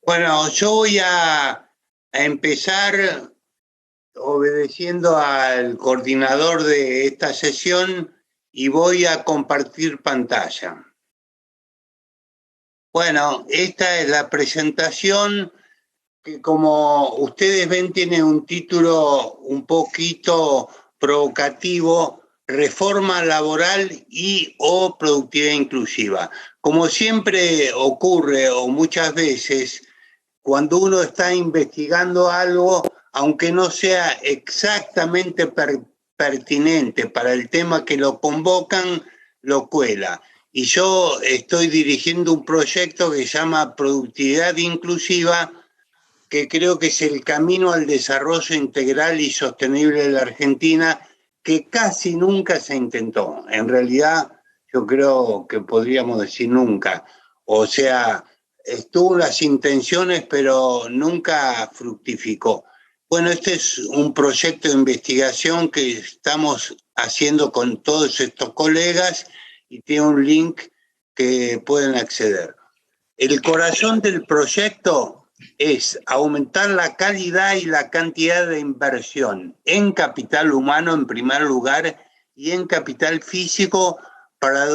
Bueno, yo voy a empezar obedeciendo al coordinador de esta sesión y voy a compartir pantalla. Bueno, esta es la presentación que, como ustedes ven, tiene un título un poquito provocativo: reforma laboral y o productividad inclusiva. Como siempre ocurre, o muchas veces, cuando uno está investigando algo, aunque no sea exactamente pertinente para el tema que lo convocan, lo cuela. Y yo estoy dirigiendo un proyecto que se llama Productividad Inclusiva, que creo que es el camino al desarrollo integral y sostenible de la Argentina, que casi nunca se intentó. En realidad, yo creo que podríamos decir nunca. O sea, estuvo las intenciones, pero nunca fructificó. Bueno, este es un proyecto de investigación que estamos haciendo con todos estos colegas y tiene un link que pueden acceder. El corazón del proyecto es aumentar la calidad y la cantidad de inversión en capital humano en primer lugar y en capital físico, para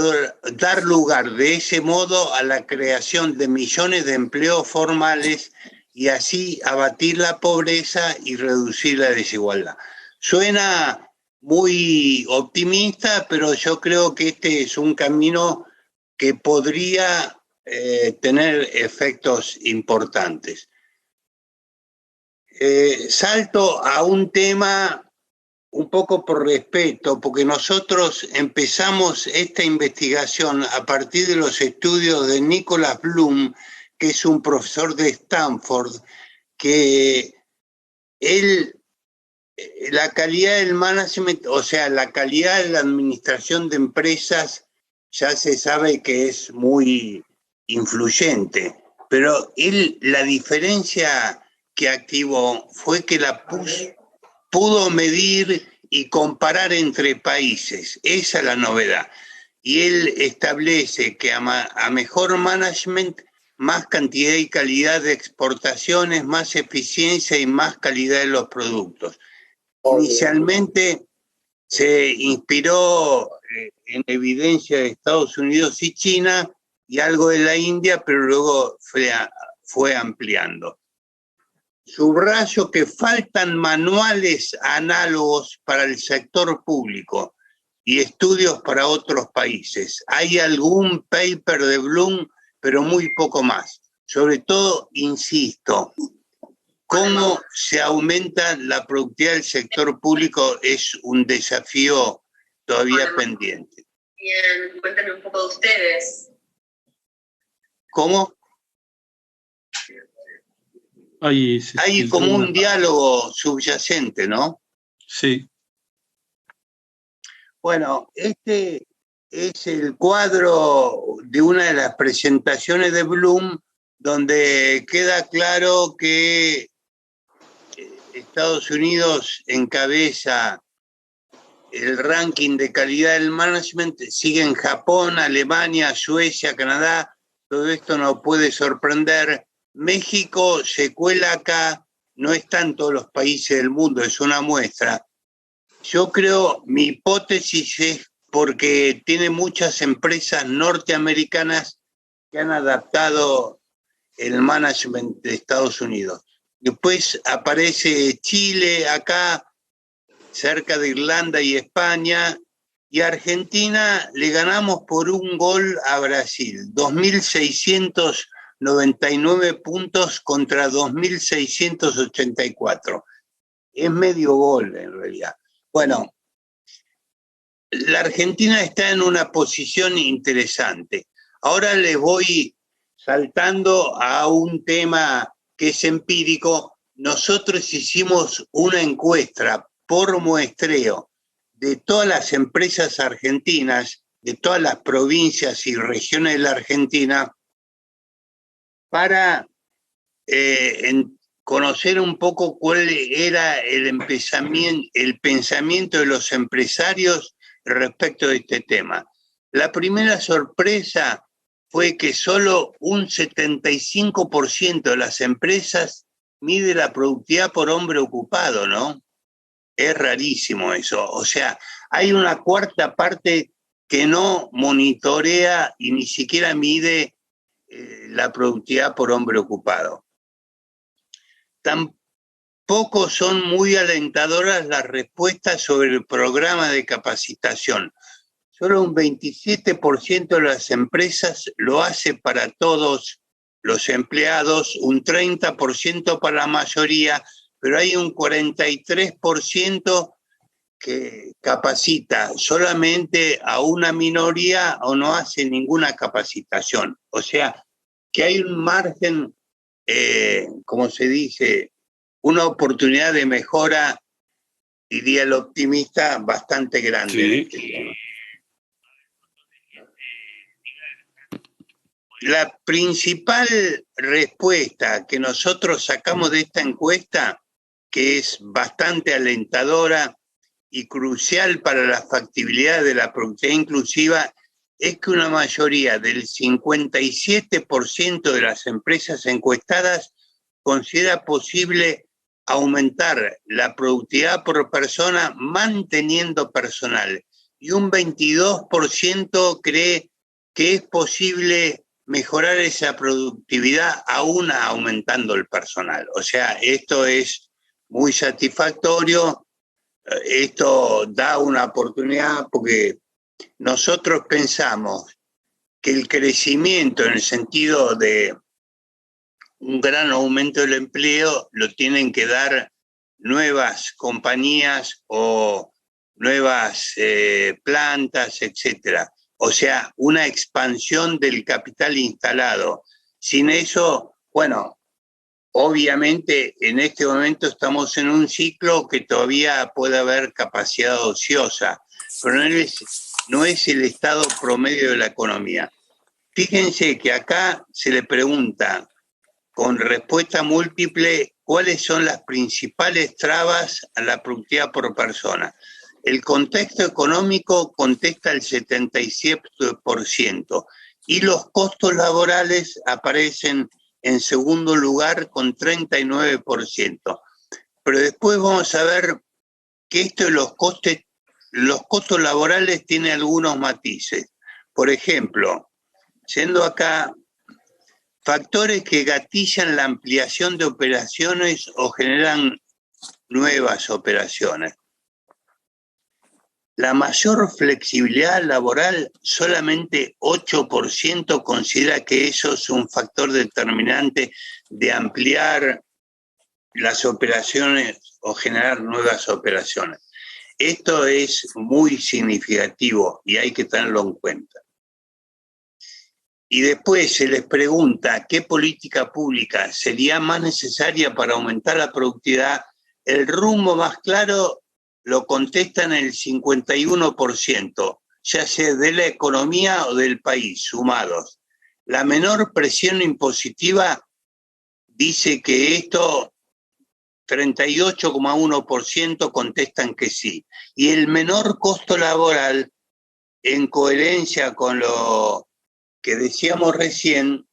dar lugar de ese modo a la creación de millones de empleos formales y así abatir la pobreza y reducir la desigualdad. Suena muy optimista, pero yo creo que este es un camino que podría tener efectos importantes. Salto a un tema un poco por respeto, porque nosotros empezamos esta investigación a partir de los estudios de Nicholas Bloom, que es un profesor de Stanford, que él, la calidad del management, o sea, la calidad de la administración de empresas, ya se sabe que es muy influyente, pero él, la diferencia que activó fue que pudo medir y comparar entre países. Esa es la novedad. Y él establece que a mejor management, más cantidad y calidad de exportaciones, más eficiencia y más calidad de los productos. Inicialmente se inspiró en evidencia de Estados Unidos y China y algo de la India, pero luego fue ampliando. Subrayo que faltan manuales análogos para el sector público y estudios para otros países. Hay algún paper de Bloom, pero muy poco más. Sobre todo, insisto, cómo se aumenta la productividad del sector público es un desafío todavía pendiente. Bien, cuéntenme un poco de ustedes. ¿Cómo? Hay como un diálogo subyacente, ¿no? Sí. Bueno, este es el cuadro de una de las presentaciones de Bloom, donde queda claro que Estados Unidos encabeza el ranking de calidad del management, siguen Japón, Alemania, Suecia, Canadá. Todo esto nos puede sorprender. México se cuela acá, no están todos los países del mundo, es una muestra. Yo creo, mi hipótesis es porque tiene muchas empresas norteamericanas que han adaptado el management de Estados Unidos. Después aparece Chile acá, cerca de Irlanda y España, y Argentina le ganamos por un gol a Brasil, 2.699 puntos contra 2.684. Es medio gol en realidad. Bueno, la Argentina está en una posición interesante. Ahora les voy saltando a un tema que es empírico. Nosotros hicimos una encuesta por muestreo de todas las empresas argentinas, de todas las provincias y regiones de la Argentina, para conocer un poco cuál era el pensamiento de los empresarios respecto de este tema. La primera sorpresa fue que solo un 75% de las empresas mide la productividad por hombre ocupado, ¿no? Es rarísimo eso. O sea, hay una cuarta parte que no monitorea y ni siquiera mide la productividad por hombre ocupado. Tampoco son muy alentadoras las respuestas sobre el programa de capacitación. Solo un 27% de las empresas lo hace para todos los empleados, un 30% para la mayoría, pero hay un 43% que capacita solamente a una minoría o no hace ninguna capacitación. O sea, que hay un margen, como se dice, una oportunidad de mejora, diría el optimista, bastante grande. Sí. En este tema. La principal respuesta que nosotros sacamos de esta encuesta, que es bastante alentadora y crucial para la factibilidad de la productividad inclusiva, es que una mayoría del 57% de las empresas encuestadas considera posible aumentar la productividad por persona manteniendo personal, y un 22% cree que es posible mejorar esa productividad aún aumentando el personal. O sea, esto es muy satisfactorio, esto da una oportunidad porque nosotros pensamos que el crecimiento en el sentido de un gran aumento del empleo lo tienen que dar nuevas compañías o nuevas plantas, etcétera. O sea, una expansión del capital instalado. Sin eso, bueno, obviamente en este momento estamos en un ciclo que todavía puede haber capacidad ociosa, pero no es el estado promedio de la economía. Fíjense que acá se le pregunta con respuesta múltiple cuáles son las principales trabas a la productividad por persona. El contexto económico contesta el 77% y los costos laborales aparecen en segundo lugar con 39%. Pero después vamos a ver que esto de los costos laborales tiene algunos matices. Por ejemplo, siendo acá factores que gatillan la ampliación de operaciones o generan nuevas operaciones. La mayor flexibilidad laboral, solamente 8% considera que eso es un factor determinante de ampliar las operaciones o generar nuevas operaciones. Esto es muy significativo y hay que tenerlo en cuenta. Y después se les pregunta qué política pública sería más necesaria para aumentar la productividad. El rumbo más claro lo contestan el 51%, ya sea de la economía o del país, sumados. La menor presión impositiva dice que esto, 38,1% contestan que sí. Y el menor costo laboral, en coherencia con lo que decíamos recién,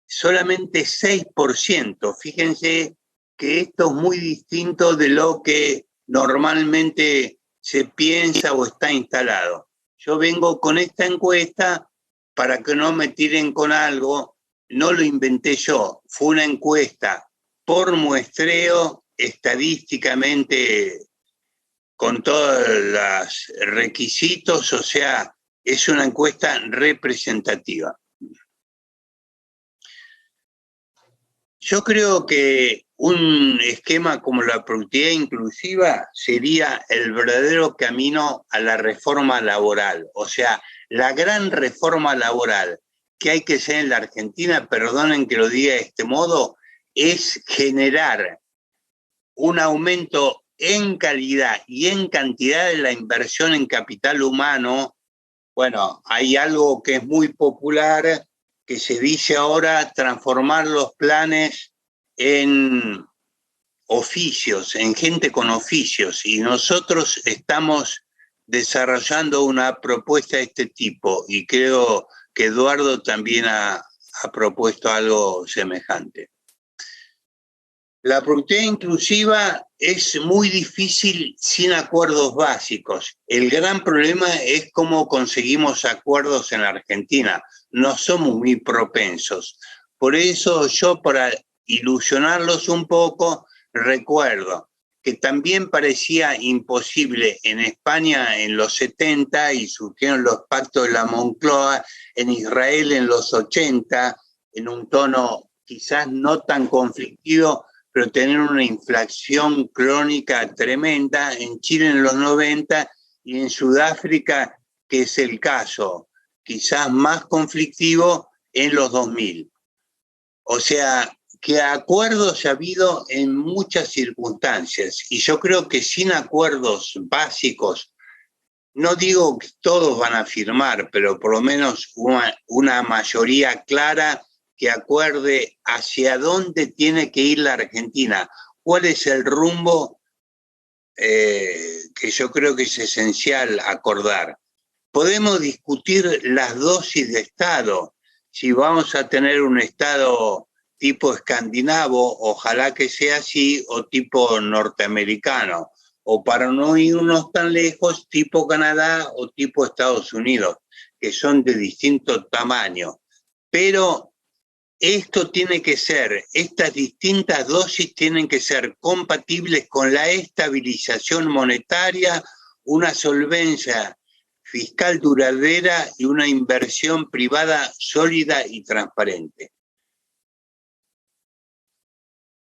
solamente 6%. Fíjense que esto es muy distinto de lo que normalmente se piensa o está instalado. Yo vengo con esta encuesta para que no me tiren con algo, no lo inventé yo, fue una encuesta por muestreo, estadísticamente con todos los requisitos, o sea, es una encuesta representativa. Yo creo que un esquema como la productividad inclusiva sería el verdadero camino a la reforma laboral. O sea, la gran reforma laboral que hay que hacer en la Argentina, perdonen que lo diga de este modo, es generar un aumento en calidad y en cantidad de la inversión en capital humano. Bueno, hay algo que es muy popular, que se dice ahora, transformar los planes en oficios, en gente con oficios, y nosotros estamos desarrollando una propuesta de este tipo y creo que Eduardo también ha propuesto algo semejante. La productividad inclusiva es muy difícil sin acuerdos básicos. El gran problema es cómo conseguimos acuerdos en la Argentina. No somos muy propensos. Por eso yo, para ilusionarlos un poco, recuerdo que también parecía imposible en España en los 70 y surgieron los pactos de la Moncloa, en Israel en los 80, en un tono quizás no tan conflictivo, pero tener una inflación crónica tremenda, en Chile en los 90 y en Sudáfrica, que es el caso quizás más conflictivo, en los 2000. O sea, que acuerdos ha habido en muchas circunstancias y yo creo que sin acuerdos básicos, no digo que todos van a firmar, pero por lo menos una mayoría clara que acuerde hacia dónde tiene que ir la Argentina, cuál es el rumbo que yo creo que es esencial acordar. Podemos discutir las dosis de Estado, si vamos a tener un Estado tipo escandinavo, ojalá que sea así, o tipo norteamericano, o para no irnos tan lejos, tipo Canadá o tipo Estados Unidos, que son de distinto tamaño. Pero esto tiene que ser, estas distintas dosis tienen que ser compatibles con la estabilización monetaria, una solvencia fiscal duradera y una inversión privada sólida y transparente.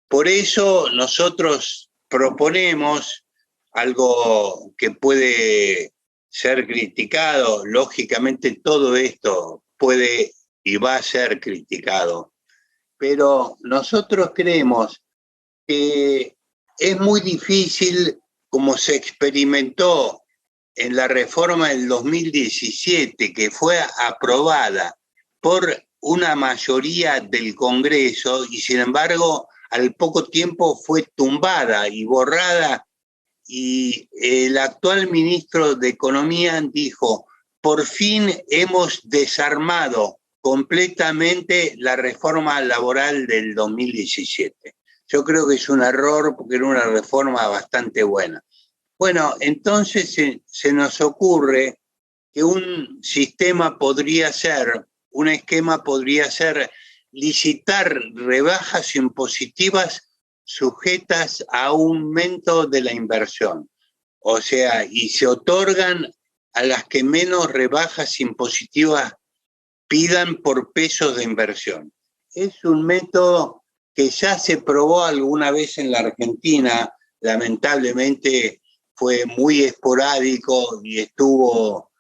Por eso nosotros proponemos algo que puede ser criticado, lógicamente todo esto puede y va a ser criticado, pero nosotros creemos que es muy difícil, como se experimentó en la reforma del 2017, que fue aprobada por una mayoría del Congreso y sin embargo al poco tiempo fue tumbada y borrada, y el actual ministro de Economía dijo: por fin hemos desarmado completamente la reforma laboral del 2017. Yo creo que es un error porque era una reforma bastante buena. Bueno, entonces se nos ocurre que un sistema podría ser, un esquema podría ser licitar rebajas impositivas sujetas a aumento de la inversión. O sea, y se otorgan a las que menos rebajas impositivas pidan por pesos de inversión. Es un método que ya se probó alguna vez en la Argentina, lamentablemente fue muy esporádico y estuvo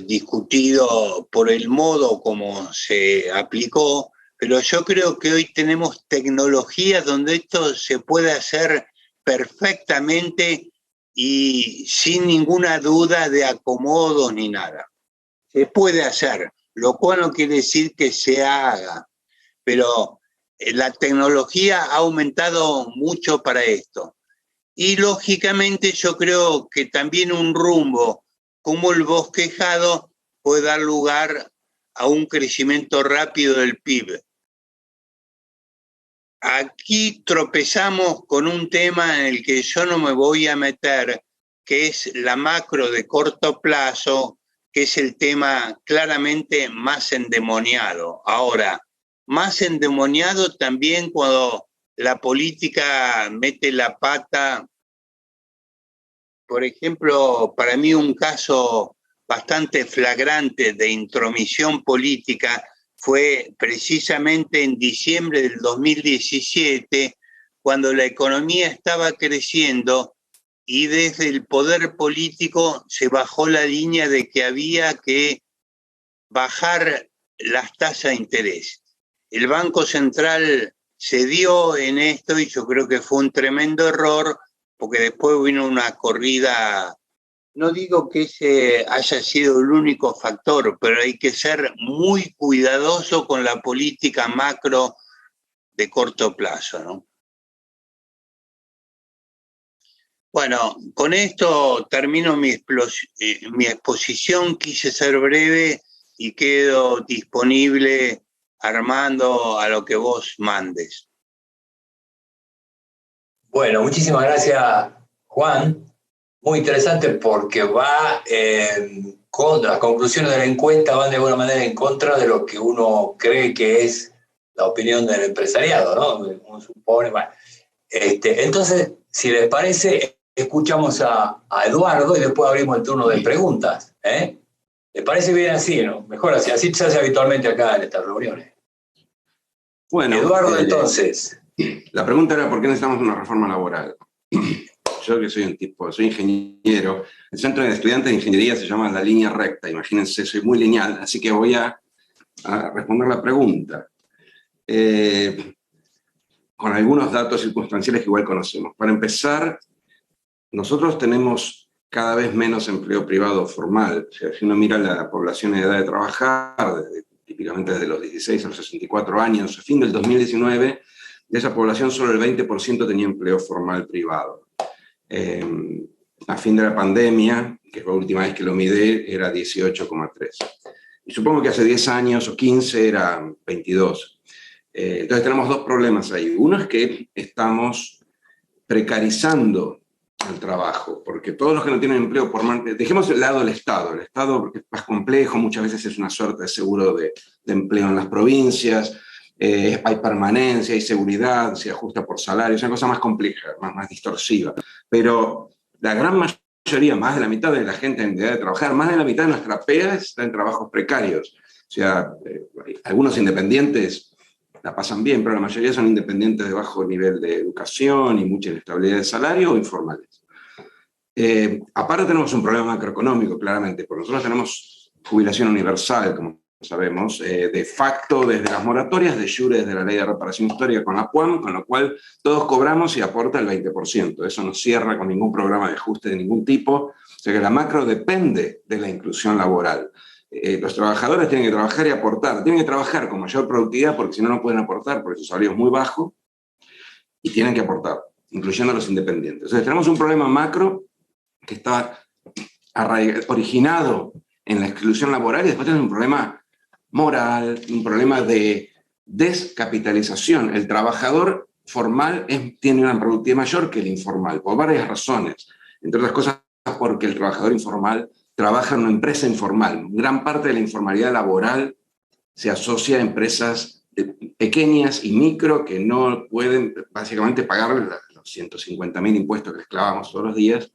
discutido por el modo como se aplicó, pero yo creo que hoy tenemos tecnologías donde esto se puede hacer perfectamente y sin ninguna duda de acomodo ni nada. Se puede hacer, lo cual no quiere decir que se haga, pero la tecnología ha aumentado mucho para esto. Y lógicamente yo creo que también un rumbo como el bosquejado puede dar lugar a un crecimiento rápido del PIB. Aquí tropezamos con un tema en el que yo no me voy a meter, que es la macro de corto plazo, que es el tema claramente más endemoniado. Ahora, más endemoniado también cuando la política mete la pata. Por ejemplo, para mí un caso bastante flagrante de intromisión política fue precisamente en diciembre del 2017, cuando la economía estaba creciendo y desde el poder político se bajó la línea de que había que bajar las tasas de interés. El Banco Central cedió en esto y yo creo que fue un tremendo error, porque después vino una corrida. No digo que ese haya sido el único factor, pero hay que ser muy cuidadoso con la política macro de corto plazo, ¿no? Bueno, con esto termino mi exposición. Quise ser breve y quedo disponible, Armando, a lo que vos mandes. Bueno, muchísimas gracias, Juan. Muy interesante porque va en contra, las conclusiones de la encuesta van de alguna manera en contra de lo que uno cree que es la opinión del empresariado, ¿no? Uno supone, bueno. Entonces, si les parece, escuchamos a Eduardo y después abrimos el turno de preguntas. ¿Les parece bien así, no? Mejor así, así se hace habitualmente acá en estas reuniones. Bueno, Eduardo, entonces. La pregunta era ¿por qué necesitamos una reforma laboral? Yo que soy ingeniero, el Centro de Estudiantes de Ingeniería se llama La Línea Recta, imagínense, soy muy lineal, así que voy a responder la pregunta. Con algunos datos circunstanciales que igual conocemos. Para empezar, nosotros tenemos cada vez menos empleo privado formal. O sea, si uno mira la población en edad de trabajar, típicamente desde los 16 a los 64 años, a fin del 2019, de esa población solo el 20% tenía empleo formal privado. A fin de la pandemia, que es la última vez que lo midé, era 18,3. Y supongo que hace 10 años o 15 era 22. Entonces tenemos dos problemas ahí. Uno es que estamos precarizando el trabajo, porque todos los que no tienen empleo formal, dejemos de lado el Estado porque es más complejo, muchas veces es una suerte de seguro de empleo en las provincias, hay permanencia, hay seguridad, se ajusta por salario, es una cosa más compleja, más distorsiva. Pero la gran mayoría, más de la mitad de la gente en edad de trabajar, más de la mitad de nuestra PEA está en trabajos precarios. O sea, algunos independientes la pasan bien, pero la mayoría son independientes de bajo nivel de educación y mucha inestabilidad de salario o informales. Aparte tenemos un problema macroeconómico, claramente, porque nosotros tenemos jubilación universal, como sabemos, de facto desde las moratorias, de jure desde la ley de reparación histórica con la PUAM, con lo cual todos cobramos y aporta el 20%. Eso no cierra con ningún programa de ajuste de ningún tipo, o sea que la macro depende de la inclusión laboral. Los trabajadores tienen que trabajar y aportar, tienen que trabajar con mayor productividad porque si no, no pueden aportar porque su salario es muy bajo y tienen que aportar, incluyendo a los independientes. Entonces tenemos un problema macro que está originado en la exclusión laboral y después tenemos un problema moral, un problema de descapitalización. El trabajador formal tiene una productividad mayor que el informal, por varias razones. Entre otras cosas porque el trabajador informal trabaja en una empresa informal. Gran parte de la informalidad laboral se asocia a empresas pequeñas y micro que no pueden básicamente pagar los 150.000 impuestos que les clavamos todos los días.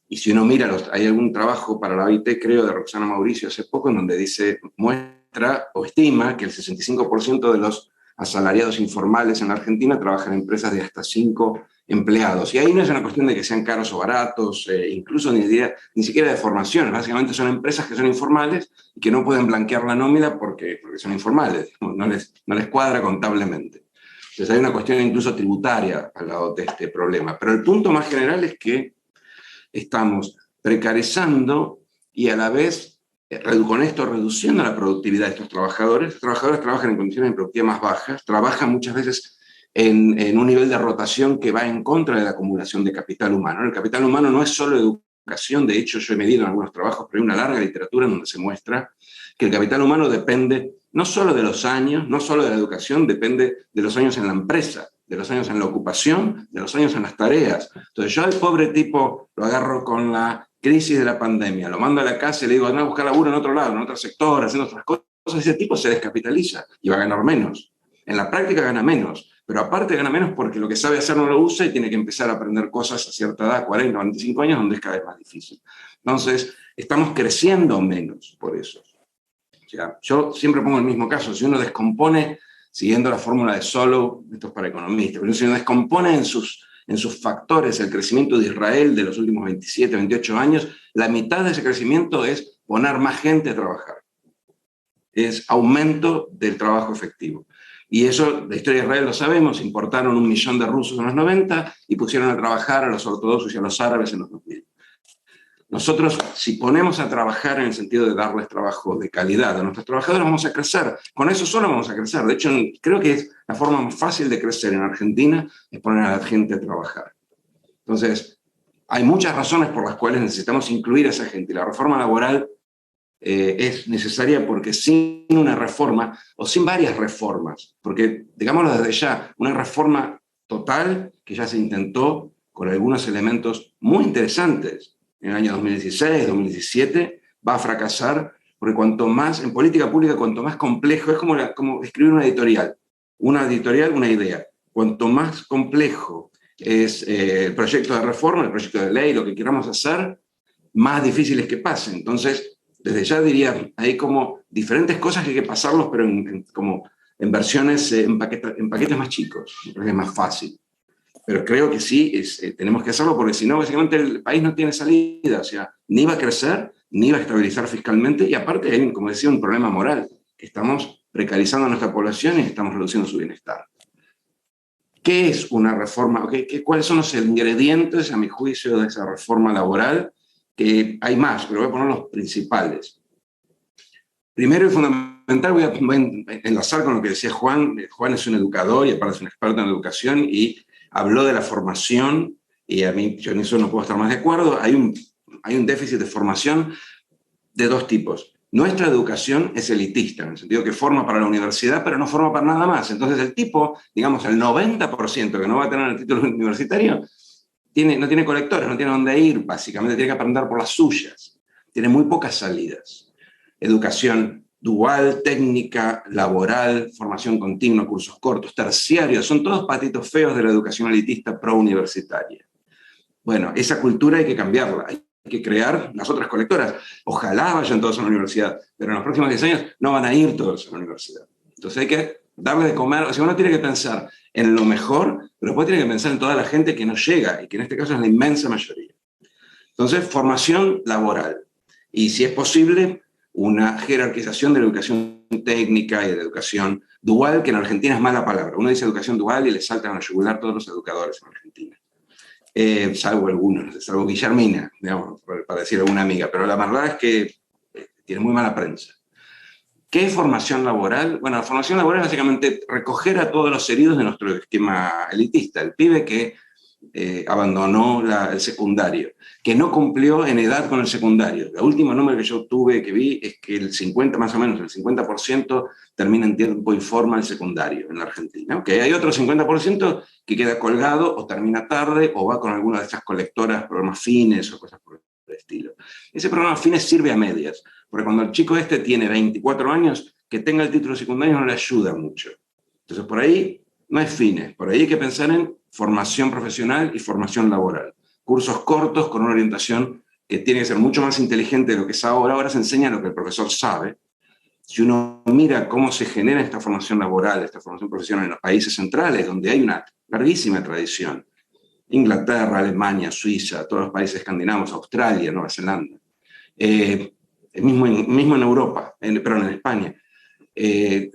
Y si uno mira, hay algún trabajo para la OIT, creo, de Roxana Mauricio hace poco, en donde muestra o estima que el 65% de los asalariados informales en la Argentina trabajan en empresas de hasta 5 empleados. Y ahí no es una cuestión de que sean caros o baratos, incluso ni siquiera de formación. Básicamente son empresas que son informales y que no pueden blanquear la nómina porque son informales, no les cuadra contablemente. Entonces hay una cuestión incluso tributaria al lado de este problema. Pero el punto más general es que estamos precarizando y a la vez con esto reduciendo la productividad de estos trabajadores. Los trabajadores trabajan en condiciones de productividad más bajas, trabajan muchas veces en un nivel de rotación que va en contra de la acumulación de capital humano. El capital humano no es solo educación, de hecho yo he medido en algunos trabajos, pero hay una larga literatura en donde se muestra que el capital humano depende no solo de los años, no solo de la educación, depende de los años en la empresa, de los años en la ocupación, de los años en las tareas. Entonces yo al pobre tipo lo agarro con la crisis de la pandemia, lo mando a la casa y le digo, anda a buscar laburo en otro lado, en otro sector, haciendo otras cosas, ese tipo se descapitaliza y va a ganar menos. En la práctica gana menos, pero aparte gana menos porque lo que sabe hacer no lo usa y tiene que empezar a aprender cosas a cierta edad, 40, 25 años, donde es cada vez más difícil. Entonces, estamos creciendo menos por eso. O sea, yo siempre pongo el mismo caso, si uno descompone, siguiendo la fórmula de Solow, esto es para economistas, pero si uno descompone en sus factores el crecimiento de Israel de los últimos 27, 28 años, la mitad de ese crecimiento es poner más gente a trabajar. Es aumento del trabajo efectivo. Y eso, la historia de Israel lo sabemos, importaron 1 millón de rusos en los 90 y pusieron a trabajar a los ortodoxos y a los árabes en los 2000. Nosotros, si ponemos a trabajar en el sentido de darles trabajo de calidad a nuestros trabajadores, vamos a crecer. Con eso solo vamos a crecer. De hecho, creo que es la forma más fácil de crecer en Argentina, es poner a la gente a trabajar. Entonces, hay muchas razones por las cuales necesitamos incluir a esa gente. La reforma laboral es necesaria porque sin una reforma, o sin varias reformas, porque, digámoslo desde ya, una reforma total que ya se intentó con algunos elementos muy interesantes en el año 2016, 2017, va a fracasar, porque cuanto más, en política pública, cuanto más complejo, es como escribir una editorial, una idea. Cuanto más complejo es el proyecto de reforma, el proyecto de ley, lo que queramos hacer, más difícil es que pase. Entonces, desde ya diría, hay como diferentes cosas que hay que pasarlos, pero como en versiones, en paquetes más chicos. Creo que es más fácil. Pero creo que sí, tenemos que hacerlo porque si no, básicamente el país no tiene salida. O sea, ni va a crecer, ni va a estabilizar fiscalmente. Y aparte hay, como decía, un problema moral, que estamos precarizando a nuestra población y estamos reduciendo su bienestar. ¿Qué es una reforma? ¿Cuáles son los ingredientes, a mi juicio, de esa reforma laboral? Que hay más, pero voy a poner los principales. Primero y fundamental, voy a enlazar con lo que decía Juan. Juan es un educador y aparte es un experto en educación y habló de la formación, y a mí, yo en eso no puedo estar más de acuerdo. Hay un déficit de formación de dos tipos. Nuestra educación es elitista, en el sentido que forma para la universidad, pero no forma para nada más. Entonces el tipo, digamos, el 90% que no va a tener el título universitario, no tiene colectores, no tiene dónde ir, básicamente tiene que aprender por las suyas. Tiene muy pocas salidas. Educación dual, técnica, laboral, formación continua, cursos cortos, terciarios, son todos patitos feos de la educación elitista pro-universitaria. Bueno, esa cultura hay que cambiarla, hay que crear las otras colectoras. Ojalá vayan todos a la universidad, pero en los próximos 10 años no van a ir todos a la universidad. Entonces hay que darle de comer, o sea, uno tiene que pensar en lo mejor, pero después tiene que pensar en toda la gente que no llega, y que en este caso es la inmensa mayoría. Entonces, formación laboral. Y si es posible, una jerarquización de la educación técnica y de la educación dual, que en Argentina es mala palabra. Uno dice educación dual y le saltan a la yugular todos los educadores en Argentina. Salvo algunos, salvo Guillermina, digamos, para decir alguna amiga, pero la verdad es que tiene muy mala prensa. ¿Qué es formación laboral? Bueno, la formación laboral es básicamente recoger a todos los heridos de nuestro esquema elitista. El pibe que abandonó el secundario, que no cumplió en edad con el secundario. La última número que yo tuve, que vi, es que el 50, más o menos, el 50% termina en tiempo y forma el secundario en la Argentina. Okay, hay otro 50% que queda colgado o termina tarde o va con alguna de estas colectoras, programas fines o cosas por el estilo. Ese programa fines sirve a medias, porque cuando el chico este tiene 24 años, que tenga el título secundario no le ayuda mucho. Entonces, por ahí no es fines, por ahí hay que pensar en formación profesional y formación laboral. Cursos cortos con una orientación que tiene que ser mucho más inteligente de lo que es ahora. Ahora se enseña lo que el profesor sabe. Si uno mira cómo se genera esta formación laboral, esta formación profesional en los países centrales, donde hay una larguísima tradición, Inglaterra, Alemania, Suiza, todos los países escandinavos, Australia, Nueva Zelanda, mismo en Europa, perdón, en España.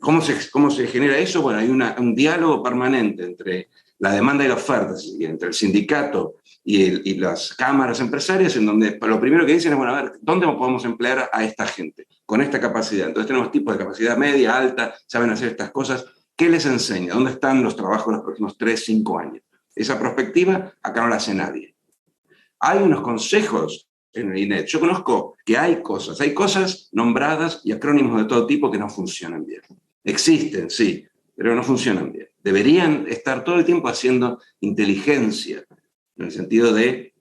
¿Cómo se genera eso? Bueno, hay un diálogo permanente entre la demanda y la oferta, entre el sindicato y las cámaras empresarias, en donde lo primero que dicen es, bueno, a ver, ¿dónde podemos emplear a esta gente con esta capacidad? Entonces tenemos tipos de capacidad media, alta, saben hacer estas cosas. ¿Qué les enseña? ¿Dónde están los trabajos en los próximos 3, 5 años? Esa perspectiva acá no la hace nadie. Hay unos consejos en el INET. Yo conozco que hay cosas nombradas y acrónimos de todo tipo que no funcionan bien. Existen, sí, pero no funcionan bien. Deberían estar todo el tiempo haciendo inteligencia, en el sentido de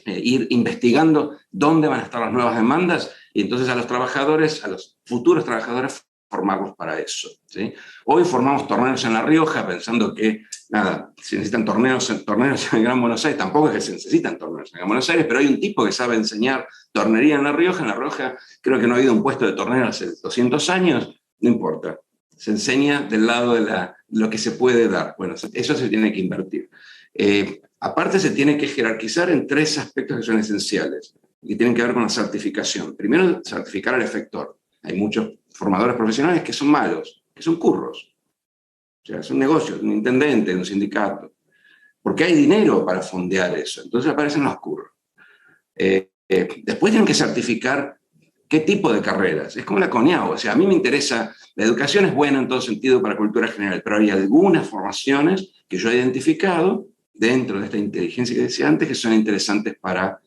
ir investigando dónde van a estar las nuevas demandas y entonces a los trabajadores, a los futuros trabajadores, formarlos para eso, ¿sí? Hoy formamos torneos en La Rioja pensando que, nada, se necesitan torneos en el Gran Buenos Aires. Tampoco es que se necesitan torneos en el Gran Buenos Aires, pero hay un tipo que sabe enseñar tornería en La Rioja. En La Rioja creo que no ha habido un puesto de torneo hace 200 años, no importa. Se enseña del lado de lo que se puede dar. Bueno, eso se tiene que invertir. Aparte se tiene que jerarquizar en 3 aspectos que son esenciales y tienen que ver con la certificación. Primero, certificar al efector. Hay muchos formadores profesionales que son malos, que son curros. O sea, es un negocio, un intendente, un sindicato. Porque hay dinero para fondear eso. Entonces aparecen los curros. Después tienen que certificar qué tipo de carreras. Es como la CONIAU. O sea, a mí me interesa, la educación es buena en todo sentido para cultura general, pero hay algunas formaciones que yo he identificado dentro de esta inteligencia que decía antes, que son interesantes para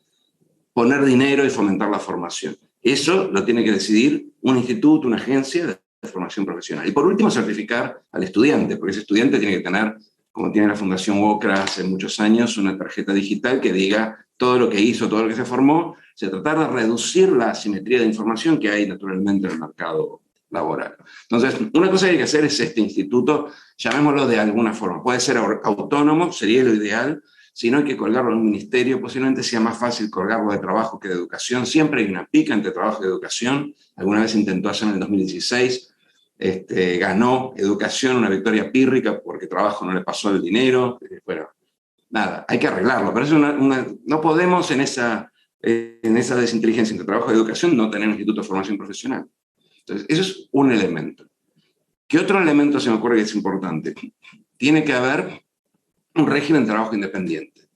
poner dinero y fomentar la formación. Eso lo tiene que decidir un instituto, una agencia de formación profesional. Y por último, certificar al estudiante, porque ese estudiante tiene que tener, como tiene la Fundación WOCRA hace muchos años, una tarjeta digital que diga todo lo que hizo, todo lo que se formó, tratar de reducir la asimetría de información que hay naturalmente en el mercado laboral. Entonces, una cosa que hay que hacer es este instituto, llamémoslo de alguna forma, puede ser autónomo, sería lo ideal, si no hay que colgarlo en un ministerio, posiblemente sea más fácil colgarlo de trabajo que de educación. Siempre hay una pica entre trabajo y educación. Alguna vez intentó hacer en el 2016, ganó educación, una victoria pírrica, porque trabajo no le pasó el dinero. Bueno, nada, hay que arreglarlo. Pero eso no podemos en esa desinteligencia entre trabajo y educación no tener un instituto de formación profesional. Entonces, eso es un elemento. ¿Qué otro elemento se me ocurre que es importante? Tiene que haber un régimen de trabajo independiente.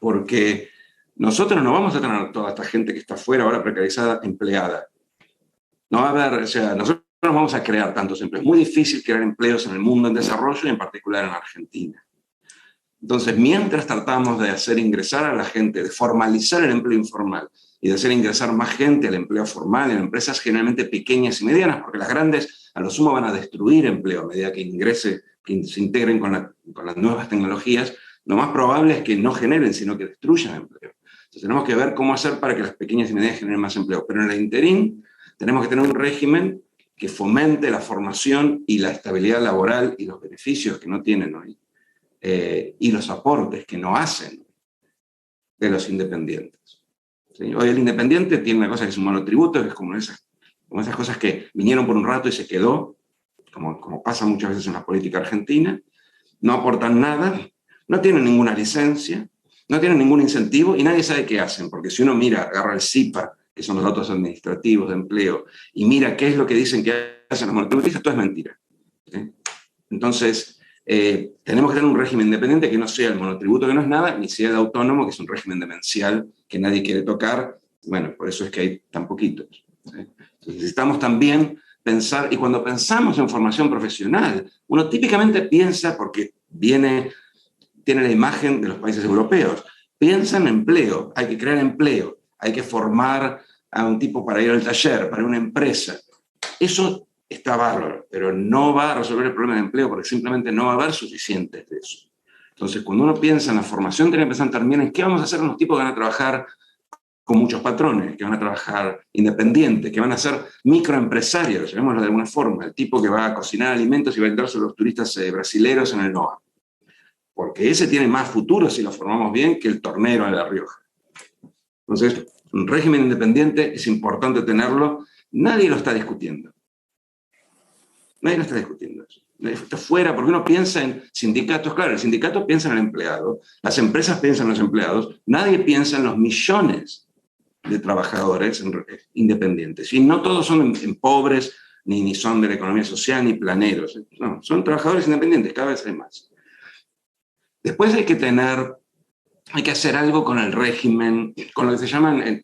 Porque nosotros no vamos a tener toda esta gente que está afuera ahora precarizada, empleada. No va a haber, o sea, nosotros no vamos a crear tantos empleos. Es muy difícil crear empleos en el mundo en desarrollo y en particular en Argentina. Entonces, mientras tratamos de hacer ingresar a la gente, de formalizar el empleo informal y de hacer ingresar más gente al empleo formal en empresas generalmente pequeñas y medianas, porque las grandes a lo sumo van a destruir empleo a medida que que se integren con las nuevas tecnologías, lo más probable es que no generen, sino que destruyan empleo. Entonces tenemos que ver cómo hacer para que las pequeñas y medianas generen más empleo. Pero en el interín tenemos que tener un régimen que fomente la formación y la estabilidad laboral y los beneficios que no tienen hoy, y los aportes que no hacen de los independientes. ¿Sí? Hoy el independiente tiene una cosa que es un monotributo, que es como esas cosas que vinieron por un rato y se quedó, como pasa muchas veces en la política argentina, no aportan nada, no tienen ninguna licencia, no tienen ningún incentivo y nadie sabe qué hacen, porque si uno mira, agarra el CIPA, que son los datos administrativos de empleo, y mira qué es lo que dicen que hacen los monotributistas, todo es mentira. ¿Sí? Entonces, tenemos que tener un régimen independiente que no sea el monotributo, que no es nada, ni sea el autónomo, que es un régimen demencial que nadie quiere tocar. Bueno, por eso es que hay tan poquitos. ¿Sí? Entonces, necesitamos también pensar, y cuando pensamos en formación profesional, uno típicamente piensa, porque tiene la imagen de los países europeos, piensa en empleo, hay que crear empleo, hay que formar a un tipo para ir al taller, para una empresa. Eso está bárbaro, pero no va a resolver el problema de empleo porque simplemente no va a haber suficientes de eso. Entonces, cuando uno piensa en la formación, tiene que pensar también en qué vamos a hacer con los tipos que van a trabajar con muchos patrones, que van a trabajar independientes, que van a ser microempresarios, llamémoslo de alguna forma, el tipo que va a cocinar alimentos y va a venderse a los turistas brasileros en el NOA. Porque ese tiene más futuro si lo formamos bien que el tornero de La Rioja. Entonces, un régimen independiente es importante tenerlo. Nadie lo está discutiendo. Nadie lo está discutiendo eso. Está fuera, porque uno piensa en sindicatos. Claro, el sindicato piensa en el empleado, las empresas piensan en los empleados, nadie piensa en los millones de trabajadores independientes. Y no todos son en pobres, ni son de la economía social, ni planeros. No, son trabajadores independientes, cada vez hay más. Después hay que hacer algo con el régimen, con lo que se llaman,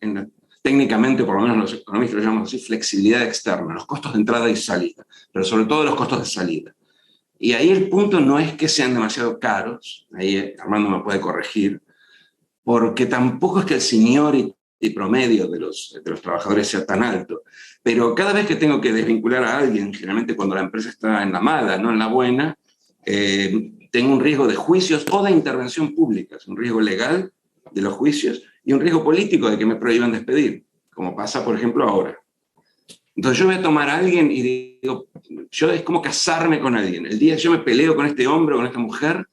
técnicamente, por lo menos los economistas lo llamamos así, flexibilidad externa, los costos de entrada y salida, pero sobre todo los costos de salida. Y ahí el punto no es que sean demasiado caros, ahí Armando me puede corregir, porque tampoco es que el seniority promedio de los trabajadores sea tan alto, pero cada vez que tengo que desvincular a alguien, generalmente cuando la empresa está en la mala, no en la buena, tengo un riesgo de juicios o de intervención pública, un riesgo legal de los juicios y un riesgo político de que me prohíban despedir, como pasa, por ejemplo, ahora. Entonces yo voy a tomar a alguien y digo, es como casarme con alguien. El día que yo me peleo con este hombre o con esta mujer,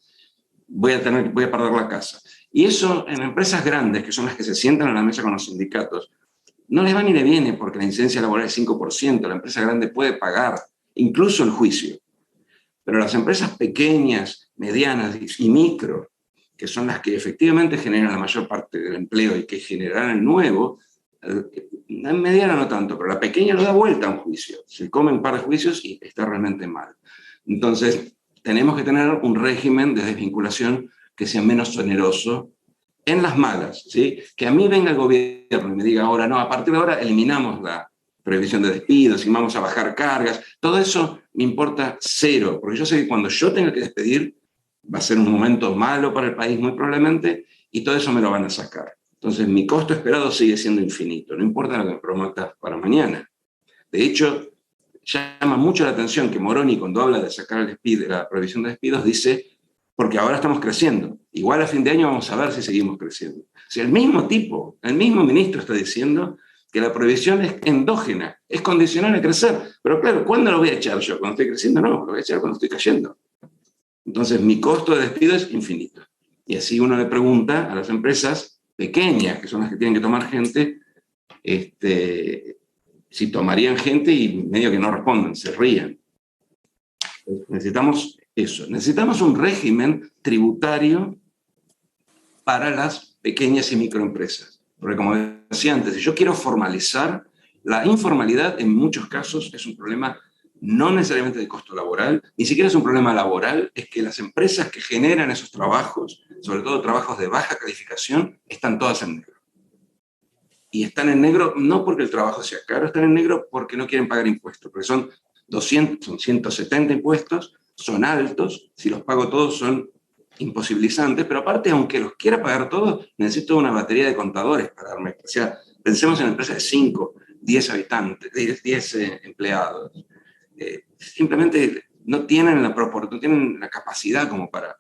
voy a perder la casa. Y eso en empresas grandes, que son las que se sientan a la mesa con los sindicatos, no les va ni le viene porque la incidencia laboral es 5%, la empresa grande puede pagar incluso el juicio. Pero las empresas pequeñas, medianas y micro, que son las que efectivamente generan la mayor parte del empleo y que generarán el nuevo, la mediana no tanto, pero la pequeña no da vuelta a un juicio. Se come un par de juicios y está realmente mal. Entonces, tenemos que tener un régimen de desvinculación que sea menos oneroso en las malas, ¿sí? Que a mí venga el gobierno y me diga ahora, no, a partir de ahora eliminamos la prohibición de despidos y vamos a bajar cargas. Todo eso me importa cero, porque yo sé que cuando yo tenga que despedir, va a ser un momento malo para el país muy probablemente, y todo eso me lo van a sacar. Entonces mi costo esperado sigue siendo infinito, no importa lo que me prometas para mañana. De hecho, llama mucho la atención que Moroni, cuando habla de sacar el despido, la prohibición de despidos, dice, porque ahora estamos creciendo, igual a fin de año vamos a ver si seguimos creciendo. O sea, el mismo tipo, el mismo ministro está diciendo que la prohibición es endógena, es condicional a crecer. Pero claro, ¿cuándo lo voy a echar yo? ¿Cuando estoy creciendo? No, lo voy a echar cuando estoy cayendo. Entonces mi costo de despido es infinito. Y así uno le pregunta a las empresas pequeñas, que son las que tienen que tomar gente, si tomarían gente, y medio que no responden, se rían. Necesitamos eso. Necesitamos un régimen tributario para las pequeñas y microempresas. Porque como decía antes, si yo quiero formalizar, la informalidad en muchos casos es un problema no necesariamente de costo laboral, ni siquiera es un problema laboral, es que las empresas que generan esos trabajos, sobre todo trabajos de baja calificación, están todas en negro. Y están en negro no porque el trabajo sea caro, están en negro porque no quieren pagar impuestos, porque son 200, son 170 impuestos, son altos, si los pago todos son imposibilizantes, pero aparte, aunque los quiera pagar todos, necesito una batería de contadores para darme. O sea, pensemos en empresas de 5, 10 habitantes, 10 empleados. Simplemente no tienen no tienen la capacidad como para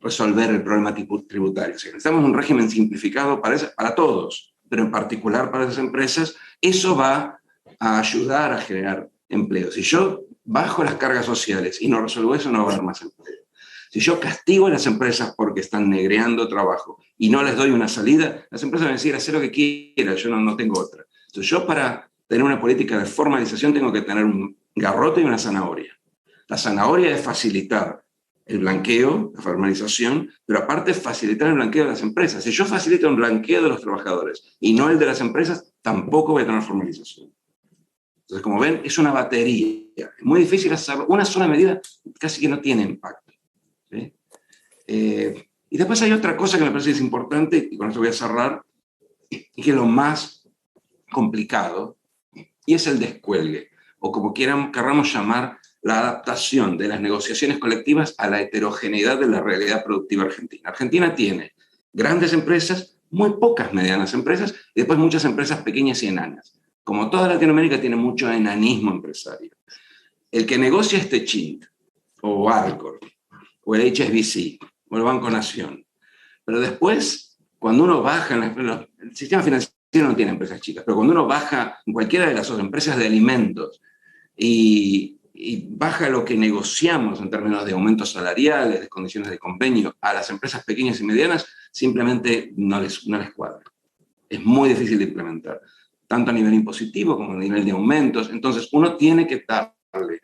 resolver el problema tributario. O sea, necesitamos un régimen simplificado para todos, pero en particular para esas empresas. Eso va a ayudar a generar empleo. Si yo bajo las cargas sociales y no resuelvo eso, no va a haber más empleo. Si yo castigo a las empresas porque están negreando trabajo y no les doy una salida, las empresas van a decir, haz lo que quieras, yo no tengo otra. Entonces yo, para tener una política de formalización, tengo que tener un garrote y una zanahoria. La zanahoria es facilitar el blanqueo, la formalización, pero aparte facilitar el blanqueo de las empresas. Si yo facilito el blanqueo de los trabajadores y no el de las empresas, tampoco voy a tener formalización. Entonces, como ven, es una batería. Es muy difícil hacerlo. Una sola medida casi que no tiene impacto. ¿Sí? Y después hay otra cosa que me parece que es importante, y con esto voy a cerrar, y que es lo más complicado, y es el descuelgue, o como queramos llamar, la adaptación de las negociaciones colectivas a la heterogeneidad de la realidad productiva argentina. Argentina tiene grandes empresas, muy pocas medianas empresas, y después muchas empresas pequeñas y enanas. Como toda Latinoamérica, tiene mucho enanismo empresario. El que negocia es Techint, o Arcor, o el HSBC, o el Banco Nación. Pero después, cuando uno baja, el sistema financiero no tiene empresas chicas, pero cuando uno baja en cualquiera de las empresas de alimentos y baja lo que negociamos en términos de aumentos salariales, de condiciones de convenio, a las empresas pequeñas y medianas, simplemente no les cuadra. Es muy difícil de implementar, tanto a nivel impositivo como a nivel de aumentos. Entonces, uno tiene que darle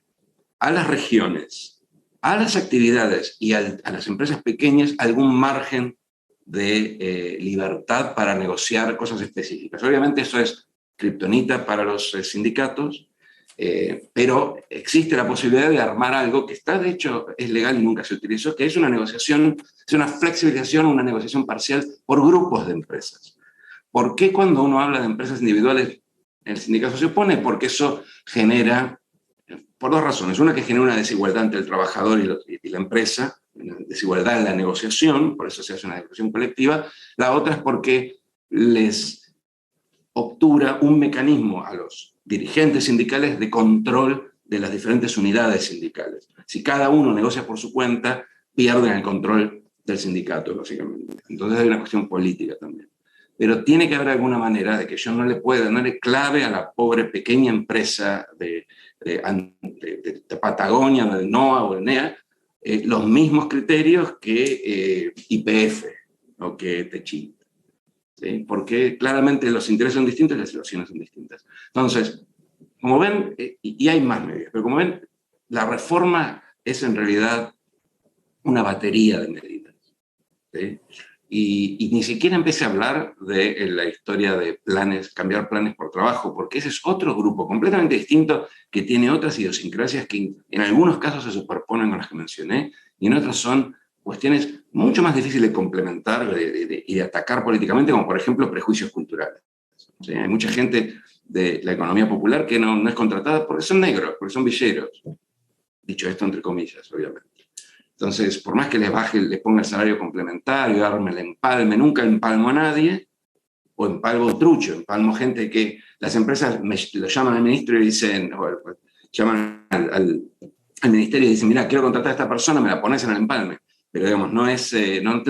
a las regiones, a las actividades y a las empresas pequeñas algún margen de libertad para negociar cosas específicas. Obviamente eso es kriptonita para los sindicatos, pero existe la posibilidad de armar algo que está, de hecho, es legal y nunca se utilizó, que es una negociación, es una flexibilización, una negociación parcial por grupos de empresas. ¿Por qué cuando uno habla de empresas individuales el sindicato se opone? Porque eso genera, por dos razones. Una, que genera una desigualdad entre el trabajador y la empresa, una desigualdad en la negociación, por eso se hace una negociación colectiva. La otra es porque les obtura un mecanismo a los dirigentes sindicales de control de las diferentes unidades sindicales. Si cada uno negocia por su cuenta, pierden el control del sindicato, básicamente. Entonces hay una cuestión política también. Pero tiene que haber alguna manera de que yo no le clave a la pobre pequeña empresa de Patagonia, del NOA o del NEA, los mismos criterios que YPF o que Techint. ¿Sí? Porque claramente los intereses son distintos y las situaciones son distintas. Entonces, como ven, y hay más medidas, pero como ven, la reforma es en realidad una batería de medidas. ¿Sí? Y ni siquiera empecé a hablar de la historia de planes, cambiar planes por trabajo, porque ese es otro grupo completamente distinto que tiene otras idiosincrasias que en algunos casos se superponen con las que mencioné y en otros son cuestiones mucho más difíciles de complementar y de atacar políticamente, como por ejemplo prejuicios culturales. ¿Sí? Hay mucha gente de la economía popular que no es contratada porque son negros, porque son villeros. Dicho esto entre comillas, obviamente. Entonces, por más que les baje, les ponga el salario complementario, arme el empalme, nunca empalmo a nadie, o empalmo trucho, empalmo gente que las empresas lo llaman al ministro y dicen, llaman al ministerio y dicen, mira, quiero contratar a esta persona, me la pones en el empalme. Pero digamos, no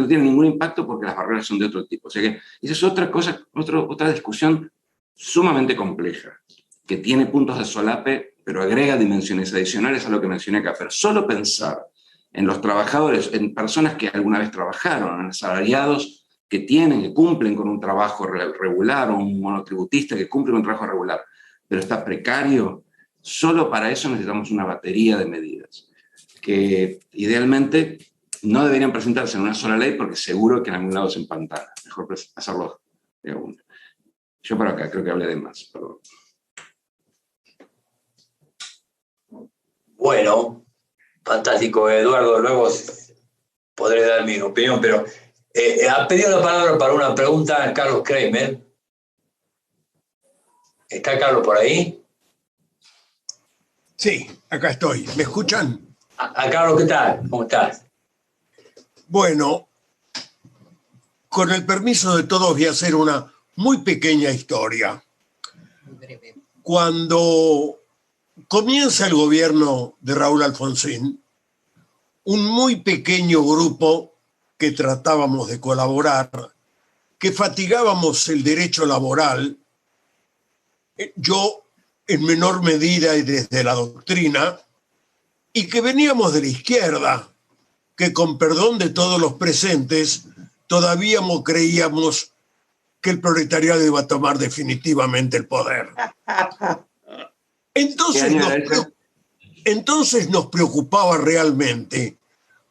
tiene ningún impacto porque las barreras son de otro tipo. O sea que esa es otra cosa, otra discusión sumamente compleja, que tiene puntos de solape, pero agrega dimensiones adicionales a lo que mencioné acá. Pero solo pensar en los trabajadores, en personas que alguna vez trabajaron, en asalariados que cumplen con un trabajo regular, o un monotributista que cumple con un trabajo regular, pero está precario, solo para eso necesitamos una batería de medidas, que idealmente no deberían presentarse en una sola ley porque seguro que en algún lado se empantana. Mejor hacerlo de una. Yo para acá creo que hablé de más, perdón. Bueno, fantástico, Eduardo. Luego podré dar mi opinión, pero ha pedido la palabra para una pregunta Carlos Kramer. ¿Está Carlos por ahí? Sí, acá estoy. ¿Me escuchan? Carlos, ¿qué tal? ¿Cómo estás? Bueno, con el permiso de todos voy a hacer una muy pequeña historia. Cuando comienza el gobierno de Raúl Alfonsín, un muy pequeño grupo que tratábamos de colaborar, que fatigábamos el derecho laboral, yo en menor medida y desde la doctrina, y que veníamos de la izquierda, que con perdón de todos los presentes, todavía creíamos que el proletariado iba a tomar definitivamente el poder. Entonces nos preocupaba realmente,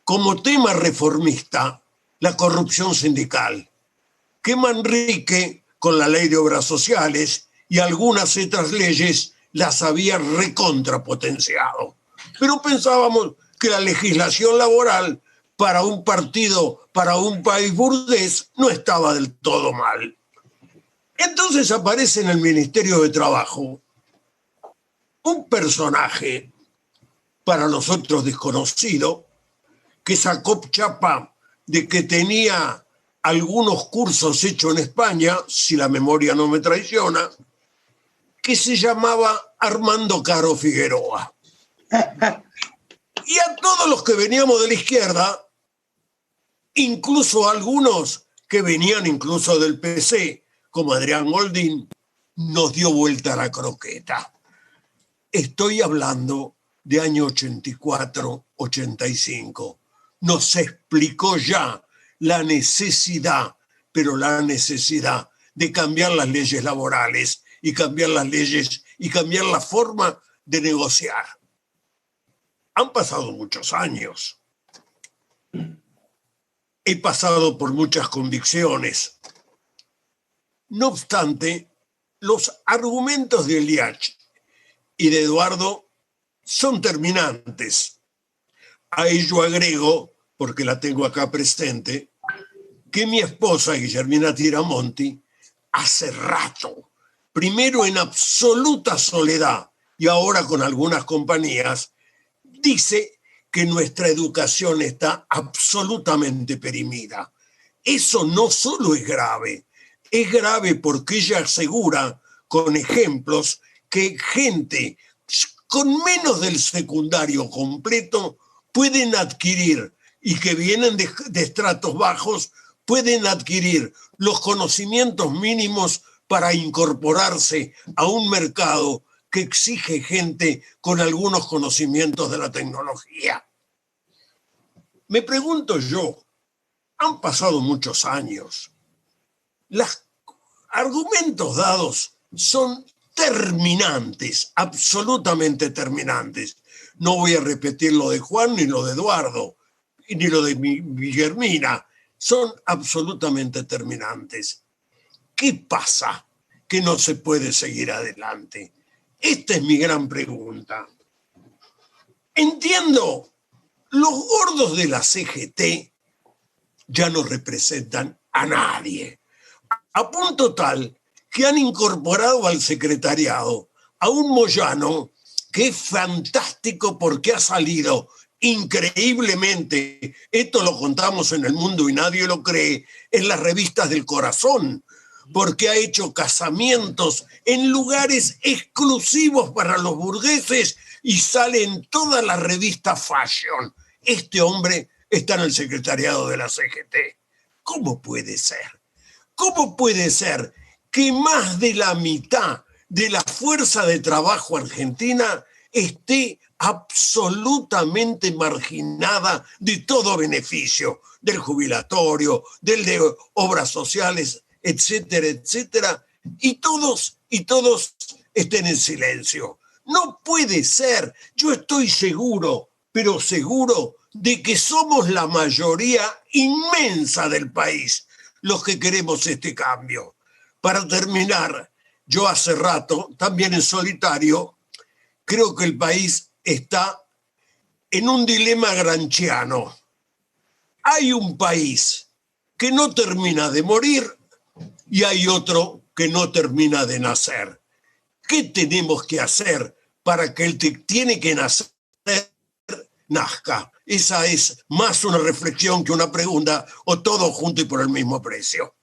como tema reformista, la corrupción sindical, que Manrique, con la ley de obras sociales y algunas otras leyes, las había recontrapotenciado. Pero pensábamos que la legislación laboral para un partido, para un país burgués, no estaba del todo mal. Entonces aparece en el Ministerio de Trabajo un personaje para nosotros desconocido, que sacó chapa de que tenía algunos cursos hechos en España, si la memoria no me traiciona, que se llamaba Armando Caro Figueroa. Y a todos los que veníamos de la izquierda, incluso algunos que venían incluso del PC, como Adrián Goldin, nos dio vuelta la croqueta. Estoy hablando de año 84, 85. Nos explicó ya la necesidad, pero la necesidad de cambiar las leyes laborales y cambiar las leyes y cambiar la forma de negociar. Han pasado muchos años. He pasado por muchas convicciones. No obstante, los argumentos de Eliach y de Eduardo son terminantes. A ello agrego, porque la tengo acá presente, que mi esposa, Guillermina Tiramonti, hace rato, primero en absoluta soledad y ahora con algunas compañías, dice que nuestra educación está absolutamente perimida. Eso no solo es grave porque ella asegura con ejemplos que gente con menos del secundario completo pueden adquirir, y que vienen de estratos bajos, pueden adquirir los conocimientos mínimos para incorporarse a un mercado que exige gente con algunos conocimientos de la tecnología. Me pregunto yo, han pasado muchos años, los argumentos dados son terminantes, absolutamente terminantes. No voy a repetir lo de Juan, ni lo de Eduardo, ni lo de Guillermina. Son absolutamente terminantes. ¿Qué pasa que no se puede seguir adelante? Esta es mi gran pregunta. Entiendo, los gordos de la CGT ya no representan a nadie, a punto tal que han incorporado al secretariado a un Moyano que es fantástico porque ha salido increíblemente, esto lo contamos en El Mundo y nadie lo cree, en las revistas del corazón, porque ha hecho casamientos en lugares exclusivos para los burgueses y sale en todas las revistas fashion. Este hombre está en el secretariado de la CGT. ¿Cómo puede ser? ¿Cómo puede ser que más de la mitad de la fuerza de trabajo argentina esté absolutamente marginada de todo beneficio, del jubilatorio, del de obras sociales, etcétera, etcétera, y todos estén en silencio? No puede ser. Yo estoy seguro, pero seguro, de que somos la mayoría inmensa del país los que queremos este cambio. Para terminar, yo hace rato, también en solitario, creo que el país está en un dilema gramsciano. Hay un país que no termina de morir y hay otro que no termina de nacer. ¿Qué tenemos que hacer para que el que tiene que nacer nazca? Esa es más una reflexión que una pregunta, o todo junto y por el mismo precio.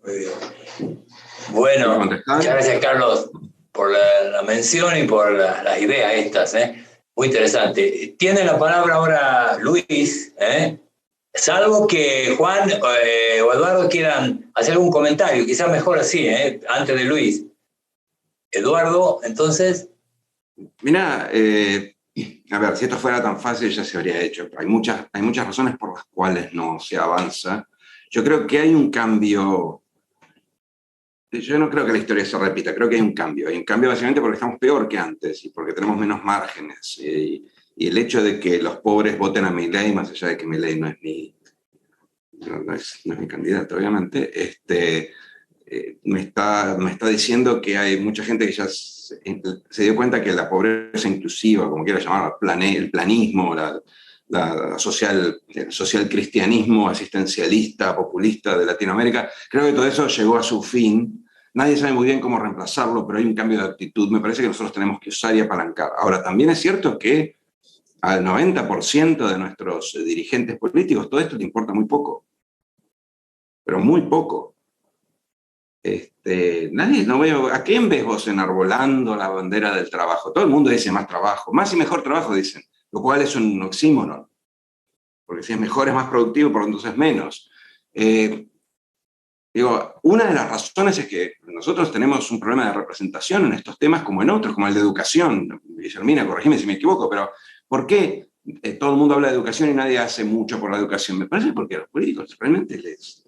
Muy bien. Bueno, muchas gracias, Carlos, por la mención y por las ideas estas. Muy interesante. Tiene la palabra ahora Luis, salvo que Juan o Eduardo quieran hacer algún comentario, quizás mejor así, antes de Luis. Eduardo, entonces. Mirá, a ver, si esto fuera tan fácil ya se habría hecho. Hay muchas razones por las cuales no se avanza. Yo creo que hay un cambio. Yo no creo que la historia se repita, creo que hay un cambio. Hay un cambio básicamente porque estamos peor que antes y porque tenemos menos márgenes. Y el hecho de que los pobres voten a Milei, más allá de que Milei no es mi candidato, obviamente, me está diciendo que hay mucha gente que ya se dio cuenta que la pobreza inclusiva, como quiera llamarla, el planismo, el social cristianismo asistencialista, populista de Latinoamérica, creo que todo eso llegó a su fin. Nadie sabe muy bien cómo reemplazarlo, pero hay un cambio de actitud. Me parece que nosotros tenemos que usar y apalancar. Ahora, también es cierto que al 90% de nuestros dirigentes políticos todo esto le importa muy poco, pero muy poco. No veo, ¿a quién ves vos enarbolando la bandera del trabajo? Todo el mundo dice más trabajo, más y mejor trabajo dicen, lo cual es un oxímoron, porque si es mejor es más productivo, por entonces menos. Una de las razones es que nosotros tenemos un problema de representación en estos temas como en otros, como el de educación. Guillermina, corregime si me equivoco, pero ¿por qué todo el mundo habla de educación y nadie hace mucho por la educación? Me parece porque a los políticos realmente les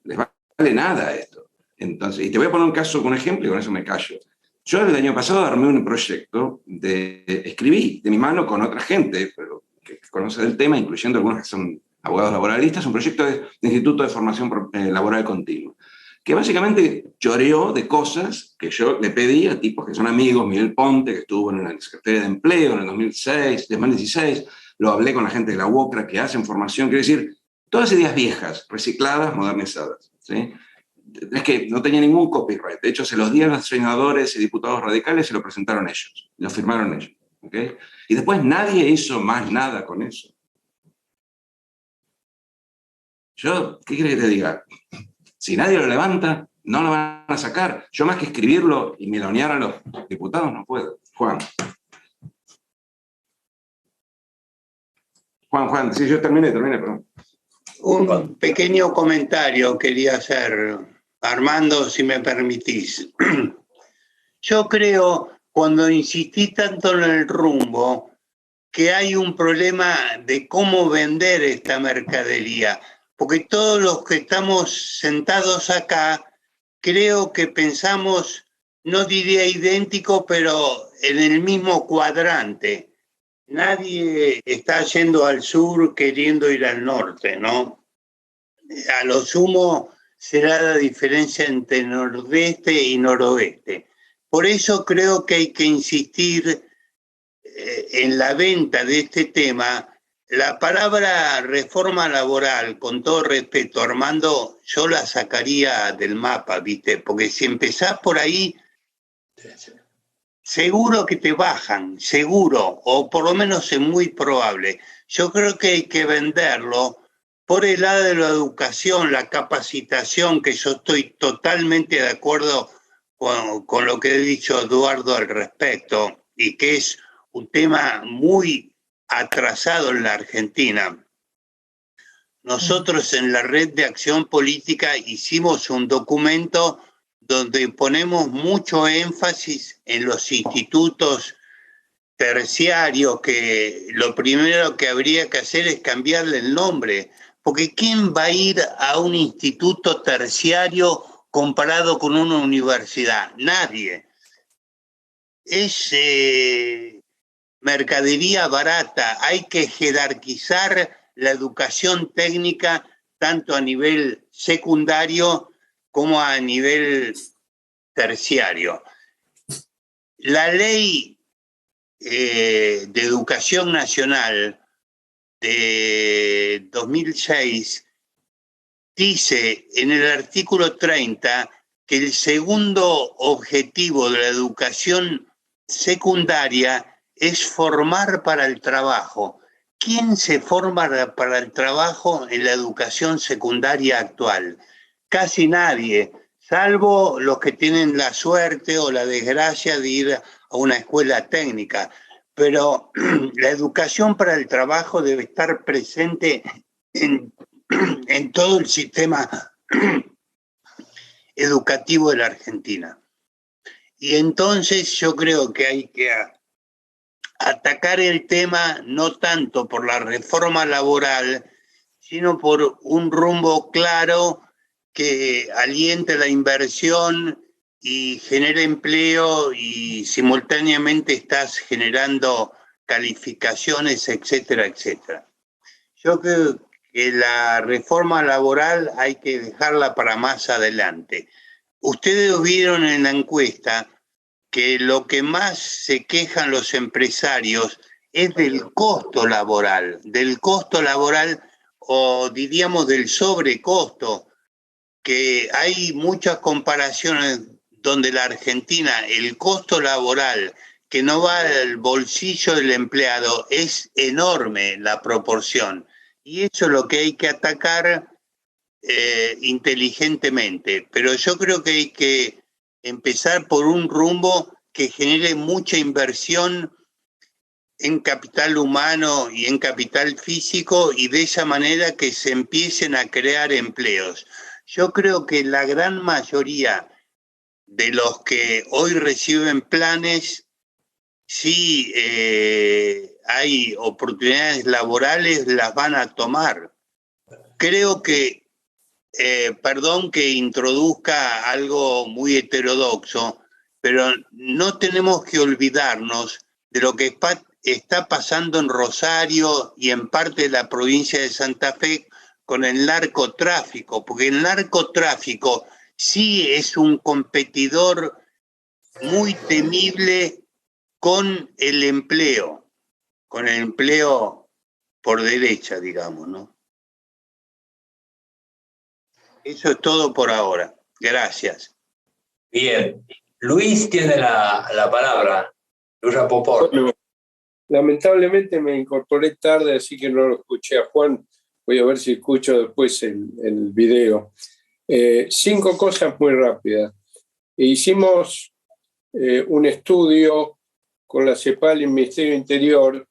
vale nada esto. Entonces, y te voy a poner un caso, un ejemplo, y con eso me callo. Yo el año pasado armé un proyecto, escribí de mi mano con otra gente que conoce del tema, incluyendo algunos que son abogados laboralistas, un proyecto de Instituto de Formación Laboral Continua, que básicamente choreó de cosas que yo le pedí a tipos que son amigos, Miguel Ponte, que estuvo en la Secretaría de Empleo en el 2016, lo hablé con la gente de la UOCRA que hacen formación, quiero decir, todas ideas viejas, recicladas, modernizadas, ¿sí? Es que no tenía ningún copyright. De hecho, se los di a los senadores y diputados radicales y se lo presentaron ellos. Lo firmaron ellos. ¿Okay? Y después nadie hizo más nada con eso. ¿Qué quieres que te diga? Si nadie lo levanta, no lo van a sacar. Yo más que escribirlo y melonear a los diputados no puedo. Juan, sí, yo terminé, perdón. Un pequeño comentario quería hacer, Armando, si me permitís. Yo creo, cuando insistí tanto en el rumbo, que hay un problema de cómo vender esta mercadería, porque todos los que estamos sentados acá, creo que pensamos, no diría idéntico, pero en el mismo cuadrante. Nadie está yendo al sur queriendo ir al norte, ¿no? A lo sumo será la diferencia entre nordeste y noroeste. Por eso creo que hay que insistir en la venta de este tema. La palabra reforma laboral, con todo respeto, Armando, yo la sacaría del mapa, ¿viste? Porque si empezás por ahí, seguro que te bajan, seguro, o por lo menos es muy probable. Yo creo que hay que venderlo por el lado de la educación, la capacitación, que yo estoy totalmente de acuerdo con lo que ha dicho Eduardo al respecto, y que es un tema muy atrasado en la Argentina. Nosotros en la Red de Acción Política hicimos un documento donde ponemos mucho énfasis en los institutos terciarios, que lo primero que habría que hacer es cambiarle el nombre, porque ¿quién va a ir a un instituto terciario comparado con una universidad? Nadie. Es mercadería barata. Hay que jerarquizar la educación técnica tanto a nivel secundario como a nivel terciario. La ley de Educación Nacional de 2006 dice en el artículo 30 que el segundo objetivo de la educación secundaria es formar para el trabajo. ¿Quién se forma para el trabajo en la educación secundaria actual? Casi nadie, salvo los que tienen la suerte o la desgracia de ir a una escuela técnica. Pero la educación para el trabajo debe estar presente en todo el sistema educativo de la Argentina. Y entonces yo creo que hay que atacar el tema no tanto por la reforma laboral, sino por un rumbo claro que aliente la inversión y genere empleo, y simultáneamente estás generando calificaciones, etcétera, etcétera. Yo creo que la reforma laboral hay que dejarla para más adelante. Ustedes vieron en la encuesta que lo que más se quejan los empresarios es del costo laboral o diríamos del sobrecosto, que hay muchas comparaciones donde la Argentina, el costo laboral que no va al bolsillo del empleado, es enorme la proporción. Y eso es lo que hay que atacar inteligentemente. Pero yo creo que hay que empezar por un rumbo que genere mucha inversión en capital humano y en capital físico, y de esa manera que se empiecen a crear empleos. Yo creo que la gran mayoría de los que hoy reciben planes, si hay oportunidades laborales, las van a tomar. Creo que, perdón que introduzca algo muy heterodoxo, pero no tenemos que olvidarnos de lo que está pasando en Rosario y en parte de la provincia de Santa Fe con el narcotráfico, porque el narcotráfico sí es un competidor muy temible con el empleo por derecha, digamos, ¿no? Eso es todo por ahora. Gracias. Bien. Luis tiene la palabra. Luis Rapoport. Bueno, lamentablemente me incorporé tarde, así que no lo escuché a Juan. Voy a ver si escucho después el video. 5 cosas muy rápidas. Hicimos un estudio con la CEPAL y el Ministerio del Interior,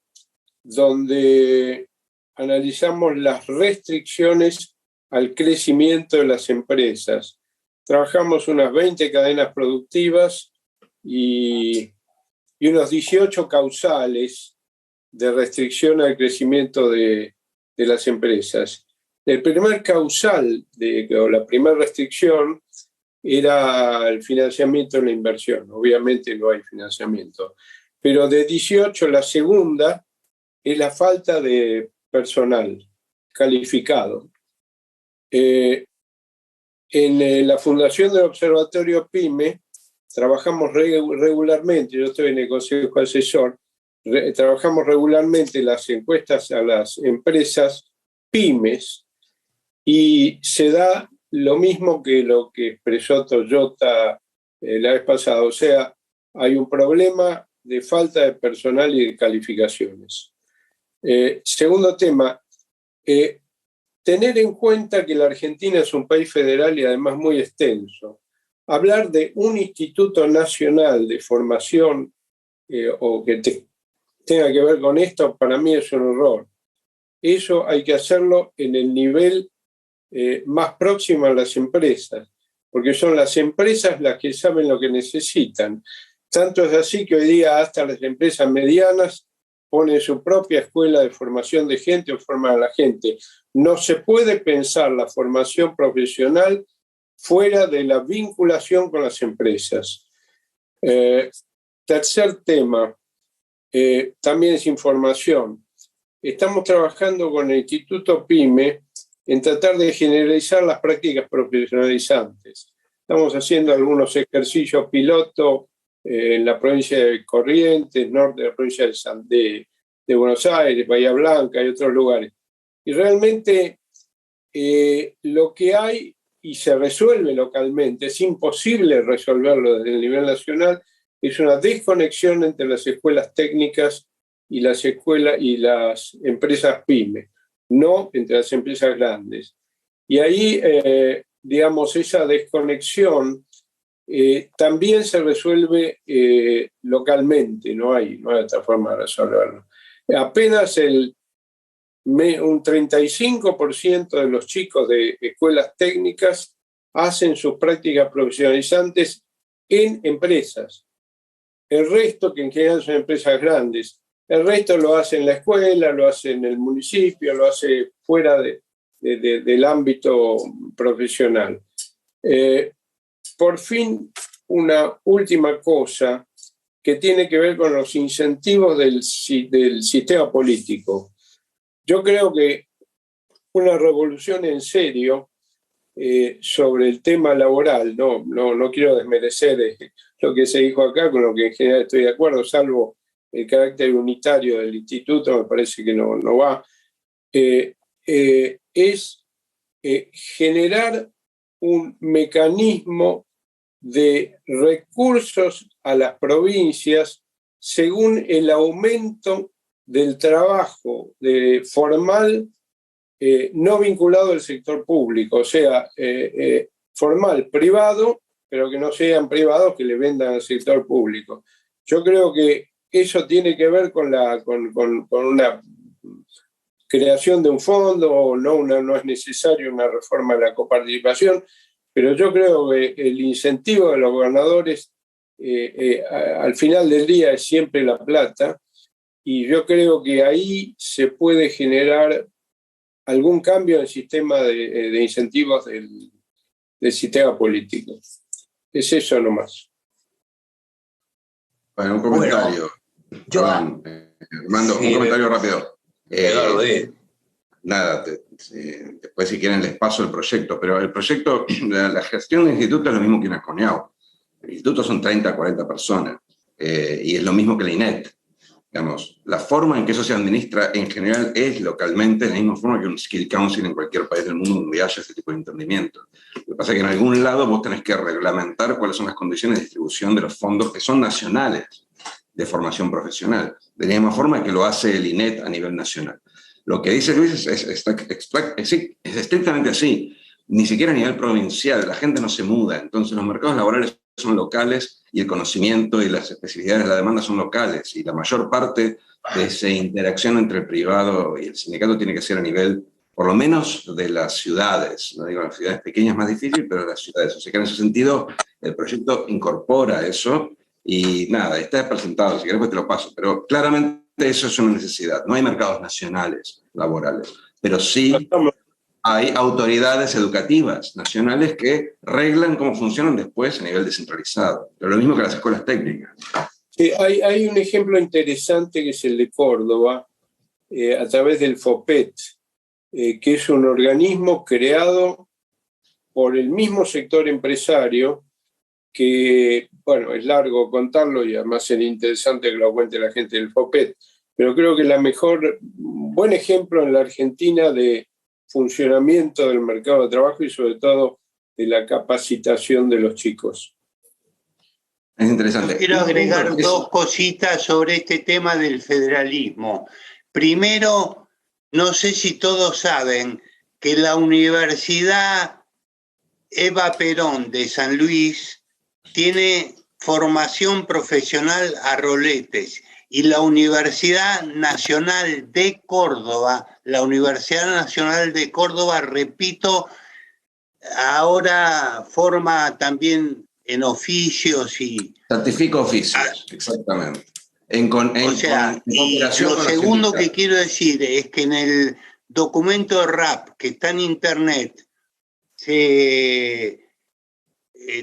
donde analizamos las restricciones al crecimiento de las empresas. Trabajamos unas 20 cadenas productivas y unos 18 causales de restricción al crecimiento de las empresas. El primer causal, o la primera restricción, era el financiamiento de la inversión. Obviamente no hay financiamiento. Pero de 18, la segunda es la falta de personal calificado. En la fundación del Observatorio PYME trabajamos regularmente, yo estoy en el Consejo Asesor, trabajamos regularmente las encuestas a las empresas pymes, y se da lo mismo que lo que expresó Toyota la vez pasada. O sea, hay un problema de falta de personal y de calificaciones. Segundo tema, tener en cuenta que la Argentina es un país federal y además muy extenso. Hablar de un instituto nacional de formación o que tenga que ver con esto, para mí es un error. Eso hay que hacerlo en el nivel más próximo a las empresas, porque son las empresas las que saben lo que necesitan. Tanto es así que hoy día hasta las empresas medianas ponen su propia escuela de formación de gente o forman a la gente. No se puede pensar la formación profesional fuera de la vinculación con las empresas. Tercer tema, también es información. Estamos trabajando con el Instituto PYME en tratar de generalizar las prácticas profesionalizantes. Estamos haciendo algunos ejercicios piloto en la provincia de Corrientes, norte de la provincia de Buenos Aires, Bahía Blanca y otros lugares. Y realmente lo que hay y se resuelve localmente, es imposible resolverlo desde el nivel nacional, es una desconexión entre las escuelas técnicas y las empresas PYME, no entre las empresas grandes. Y ahí, digamos, esa desconexión también se resuelve localmente, no hay otra forma de resolverlo. Apenas un 35% de los chicos de escuelas técnicas hacen sus prácticas profesionalizantes en empresas. El resto, que en general son empresas grandes, el resto lo hace en la escuela, lo hace en el municipio, lo hace fuera del ámbito profesional. Por fin, una última cosa que tiene que ver con los incentivos del sistema político. Yo creo que una revolución en serio sobre el tema laboral, no quiero desmerecer lo que se dijo acá, con lo que en general estoy de acuerdo, salvo el carácter unitario del instituto, me parece que no va, es generar un mecanismo de recursos a las provincias según el aumento del trabajo formal no vinculado al sector público, o sea, formal privado, pero que no sean privados que le vendan al sector público. Yo creo que eso tiene que ver con una creación de un fondo, no es necesario una reforma de la coparticipación, pero yo creo que el incentivo de los gobernadores al final del día es siempre la plata, y yo creo que ahí se puede generar algún cambio en el sistema de incentivos del sistema político. Es eso nomás. Bueno, un comentario. Bueno, Armando, sí, un comentario rápido. Nada, después si quieren les paso el proyecto, pero el proyecto, la gestión del instituto es lo mismo que una CONEAU. El instituto son 30, 40 personas y es lo mismo que la INET. Digamos, la forma en que eso se administra en general es localmente la misma forma que un skill council en cualquier país del mundo donde haya ese tipo de entendimiento. Lo que pasa es que en algún lado vos tenés que reglamentar cuáles son las condiciones de distribución de los fondos que son nacionales de formación profesional, de la misma forma que lo hace el INET a nivel nacional. Lo que dice Luis es estrictamente así. Ni siquiera a nivel provincial, la gente no se muda, entonces los mercados laborales son locales y el conocimiento y las especificidades de la demanda son locales, y la mayor parte de esa interacción entre el privado y el sindicato tiene que ser a nivel, por lo menos, de las ciudades. No digo las ciudades pequeñas más difícil, pero las ciudades. O sea que en ese sentido el proyecto incorpora eso y nada, está presentado, si querés pues te lo paso, pero claramente eso es una necesidad. No hay mercados nacionales laborales, pero sí hay autoridades educativas nacionales que reglan cómo funcionan después a nivel descentralizado. Pero lo mismo que las escuelas técnicas. Sí, hay un ejemplo interesante que es el de Córdoba, a través del FOPET, que es un organismo creado por el mismo sector empresario, que, bueno, es largo contarlo y además sería interesante que lo cuente la gente del FOPET, pero creo que buen ejemplo en la Argentina de funcionamiento del mercado de trabajo y sobre todo de la capacitación de los chicos. Es interesante. Yo quiero agregar dos cositas sobre este tema del federalismo. Primero, no sé si todos saben que la Universidad Eva Perón de San Luis tiene formación profesional a roletes y la Universidad Nacional de Córdoba, repito, ahora forma también en oficios y... Certifica oficios, exactamente. Lo segundo que quiero decir es que en el documento de RAP que está en internet se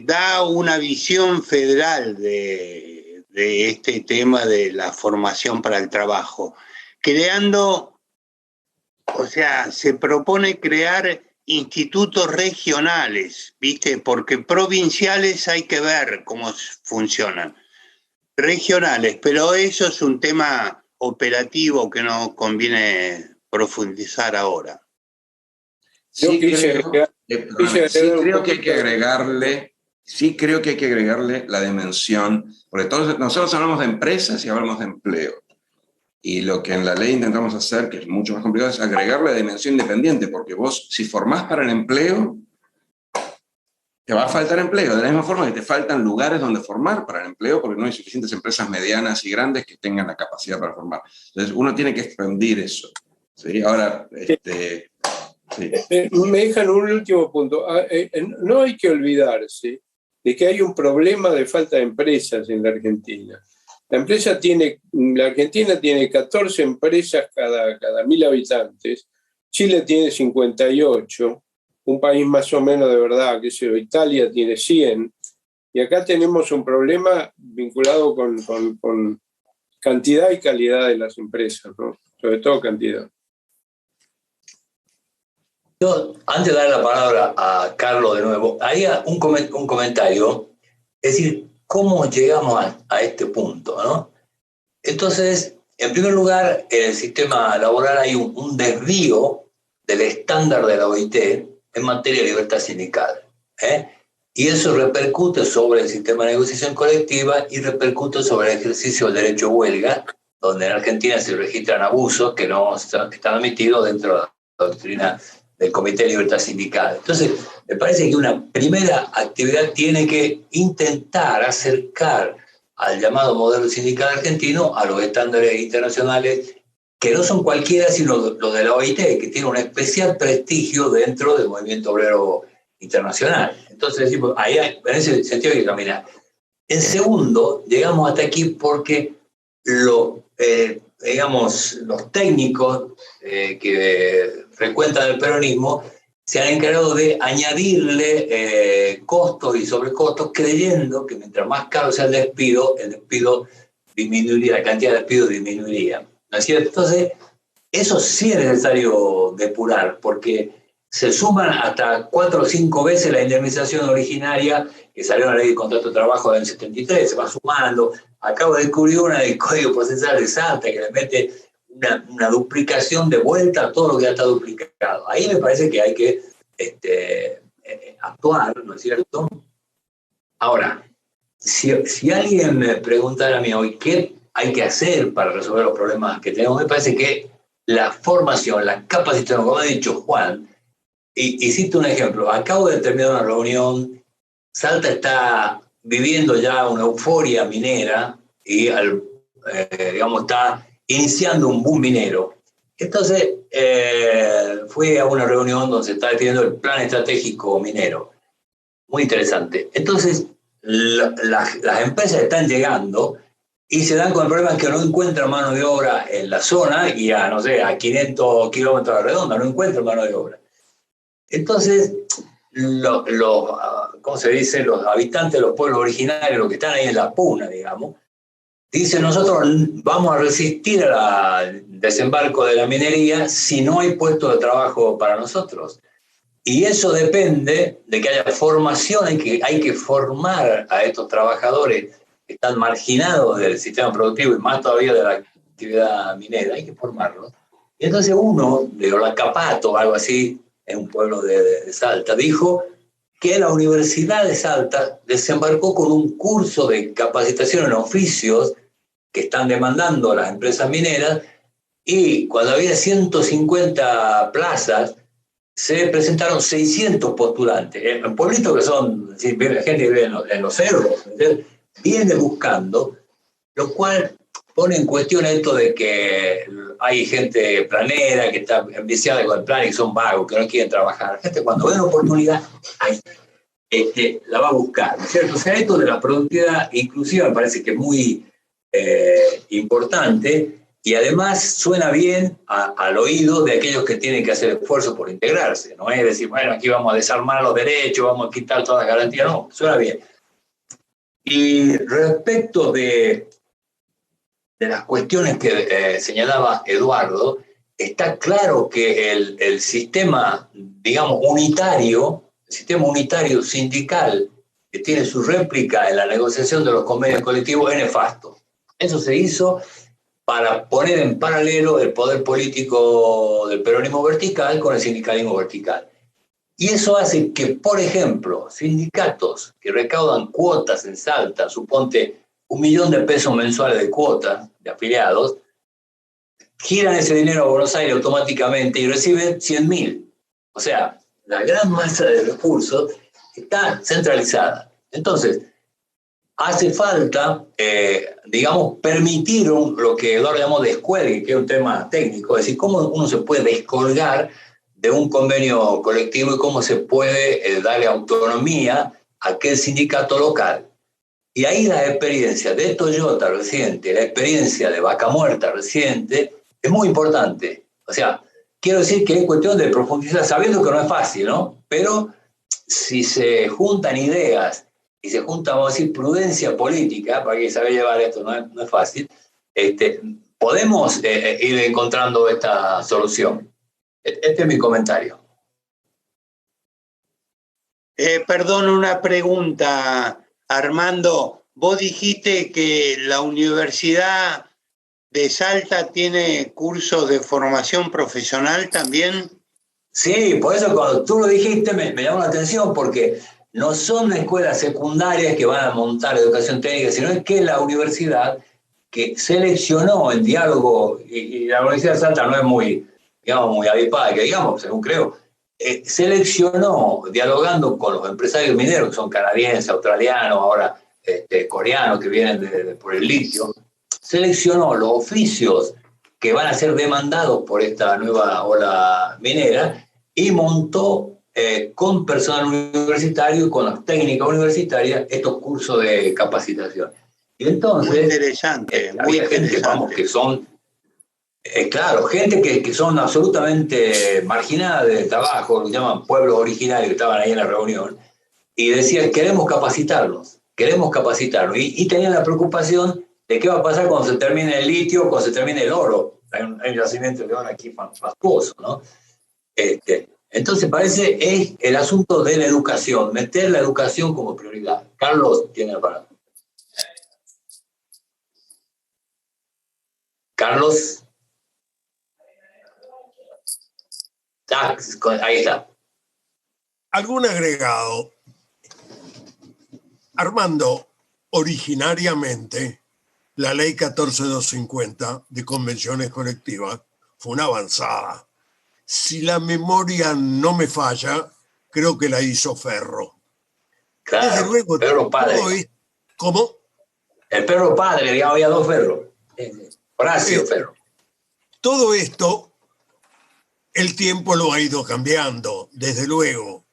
da una visión federal de este tema de la formación para el trabajo, se propone crear institutos regionales, ¿viste? Porque provinciales hay que ver cómo funcionan. Regionales, pero eso es un tema operativo que no conviene profundizar ahora. Sí creo que hay que agregarle la dimensión, porque todos nosotros hablamos de empresas y hablamos de empleo. Y lo que en la ley intentamos hacer, que es mucho más complicado, es agregarle la dimensión independiente, porque vos, si formás para el empleo, te va a faltar empleo, de la misma forma que te faltan lugares donde formar para el empleo, porque no hay suficientes empresas medianas y grandes que tengan la capacidad para formar. Entonces, uno tiene que expandir eso. ¿Sí? Ahora, sí. Me dejan un último punto. No hay que olvidarse de que hay un problema de falta de empresas en la Argentina. La Argentina tiene 14 empresas cada 1.000 habitantes, Chile tiene 58, un país más o menos de verdad, Italia tiene 100, y acá tenemos un problema vinculado con cantidad y calidad de las empresas, ¿no? Sobre todo cantidad. Yo, antes de dar la palabra a Carlos de nuevo, haría un comentario, es decir, ¿cómo llegamos a este punto, ¿no? Entonces, en primer lugar, en el sistema laboral hay un desvío del estándar de la OIT en materia de libertad sindical, ¿eh? Y eso repercute sobre el sistema de negociación colectiva y repercute sobre el ejercicio del derecho a huelga, donde en Argentina se registran abusos que no están admitidos dentro de la doctrina del Comité de Libertad Sindical. Entonces, me parece que una primera actividad tiene que intentar acercar al llamado modelo sindical argentino a los estándares internacionales, que no son cualquiera, sino los de la OIT, que tiene un especial prestigio dentro del movimiento obrero internacional. Entonces, ahí en ese sentido hay que caminar. En segundo, llegamos hasta aquí porque los técnicos que frecuentan el peronismo se han encargado de añadirle costos y sobrecostos, creyendo que mientras más caro sea el despido disminuiría, la cantidad de despido disminuiría. ¿No es cierto? Entonces, eso sí es necesario depurar, porque se suman hasta 4 o 5 veces la indemnización originaria que salió en la ley de contrato de trabajo del 73, se va sumando. Acabo de descubrir una del Código Procesal de Salta que le mete una duplicación de vuelta a todo lo que ya está duplicado. Ahí me parece que hay que actuar, ¿no es cierto? Ahora, si alguien me preguntara a mí hoy qué hay que hacer para resolver los problemas que tenemos, me parece que la formación, la capacitación, como ha dicho Juan, y cito un ejemplo, acabo de terminar una reunión, Salta está viviendo ya una euforia minera y está iniciando un boom minero. Entonces fui a una reunión donde se está definiendo el plan estratégico minero. Muy interesante. Entonces las empresas están llegando y se dan con el problema que no encuentran mano de obra en la zona y a 500 kilómetros a la redonda, no encuentran mano de obra. Entonces, ¿cómo se dice? Los habitantes de los pueblos originarios, los que están ahí en la puna, digamos, dicen, nosotros vamos a resistir al desembarco de la minería si no hay puestos de trabajo para nosotros. Y eso depende de que haya formación, hay que formar a estos trabajadores que están marginados del sistema productivo y más todavía de la actividad minera, hay que formarlos. Y entonces uno de Olacapato, algo así, en un pueblo de Salta, dijo, que la Universidad de Salta desembarcó con un curso de capacitación en oficios que están demandando las empresas mineras, y cuando había 150 plazas, se presentaron 600 postulantes. En pueblitos que son, la gente que vive en los cerros, viene buscando, lo cual pone en cuestión esto de que hay gente planera que está enviciada con el plan y que son vagos, que no quieren trabajar. La gente cuando ve una oportunidad, la va a buscar, ¿no es cierto? O sea, esto de la productividad inclusiva me parece que es muy importante, y además suena bien al oído de aquellos que tienen que hacer esfuerzo por integrarse. No es decir, bueno, aquí vamos a desarmar los derechos, vamos a quitar todas las garantías. No, suena bien. Y respecto de las cuestiones que señalaba Eduardo, está claro que el sistema, digamos, unitario, el sistema unitario sindical que tiene su réplica en la negociación de los convenios colectivos es nefasto. Eso se hizo para poner en paralelo el poder político del peronismo vertical con el sindicalismo vertical. Y eso hace que, por ejemplo, sindicatos que recaudan cuotas en Salta, suponte 1 millón de pesos mensuales de cuotas de afiliados, giran ese dinero a Buenos Aires automáticamente y reciben 100.000. O sea, la gran masa de recursos está centralizada. Entonces, hace falta, digamos, permitir lo que Eduardo llamó descuelgue, que es un tema técnico, es decir, cómo uno se puede descolgar de un convenio colectivo y cómo se puede darle autonomía a aquel sindicato local. Y ahí la experiencia de Toyota reciente, la experiencia de Vaca Muerta reciente, es muy importante. O sea, quiero decir que es cuestión de profundizar, sabiendo que no es fácil, ¿no? Pero si se juntan ideas y se junta, vamos a decir, prudencia política, para que saber llevar esto no es fácil, podemos ir encontrando esta solución. Este es mi comentario. Perdón, una pregunta, Armando. Vos dijiste que la Universidad de Salta tiene cursos de formación profesional también. Sí, por eso cuando tú lo dijiste me llamó la atención, porque no son escuelas secundarias que van a montar educación técnica, sino es que la universidad que seleccionó en diálogo, y la Universidad de Salta no es muy, digamos, muy avispada, que digamos, según creo, seleccionó, dialogando con los empresarios mineros, que son canadienses, australianos, ahora coreanos que vienen por el litio, seleccionó los oficios que van a ser demandados por esta nueva ola minera y montó con personal universitario y con las técnicas universitarias estos cursos de capacitación. Y entonces, muy interesante, muy interesante. Gente, vamos, que son, claro, gente que son absolutamente marginadas de trabajo, lo llaman pueblos originarios, que estaban ahí en la reunión, y decían, queremos capacitarnos, y tenían la preocupación de qué va a pasar cuando se termine el litio, cuando se termine el oro. Hay un yacimiento de oro aquí fastuoso, ¿no? Entonces parece es el asunto de la educación, meter la educación como prioridad. Carlos tiene la palabra. Carlos. Ahí está. ¿Algún agregado? Armando, originariamente, la ley 14250 de convenciones colectivas fue una avanzada. Si la memoria no me falla, creo que la hizo Ferro. Claro, desde luego, Ferro padre. ¿Cómo? El Ferro padre, digamos, había 2 Ferros. Horacio Ferro. Todo esto, el tiempo lo ha ido cambiando, desde luego.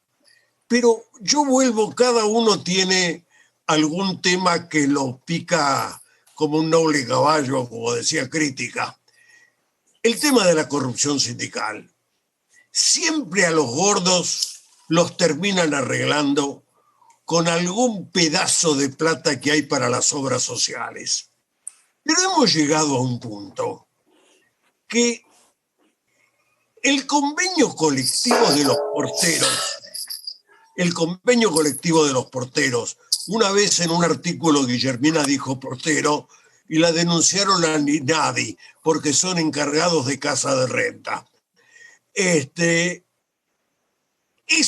Pero yo vuelvo, cada uno tiene algún tema que lo pica como un noble caballo, como decía Crítica. El tema de la corrupción sindical. Siempre a los gordos los terminan arreglando con algún pedazo de plata que hay para las obras sociales. Pero hemos llegado a un punto que el convenio colectivo de los porteros, una vez en un artículo Guillermina dijo portero y la denunciaron a Ninadi porque son encargados de casa de renta. Es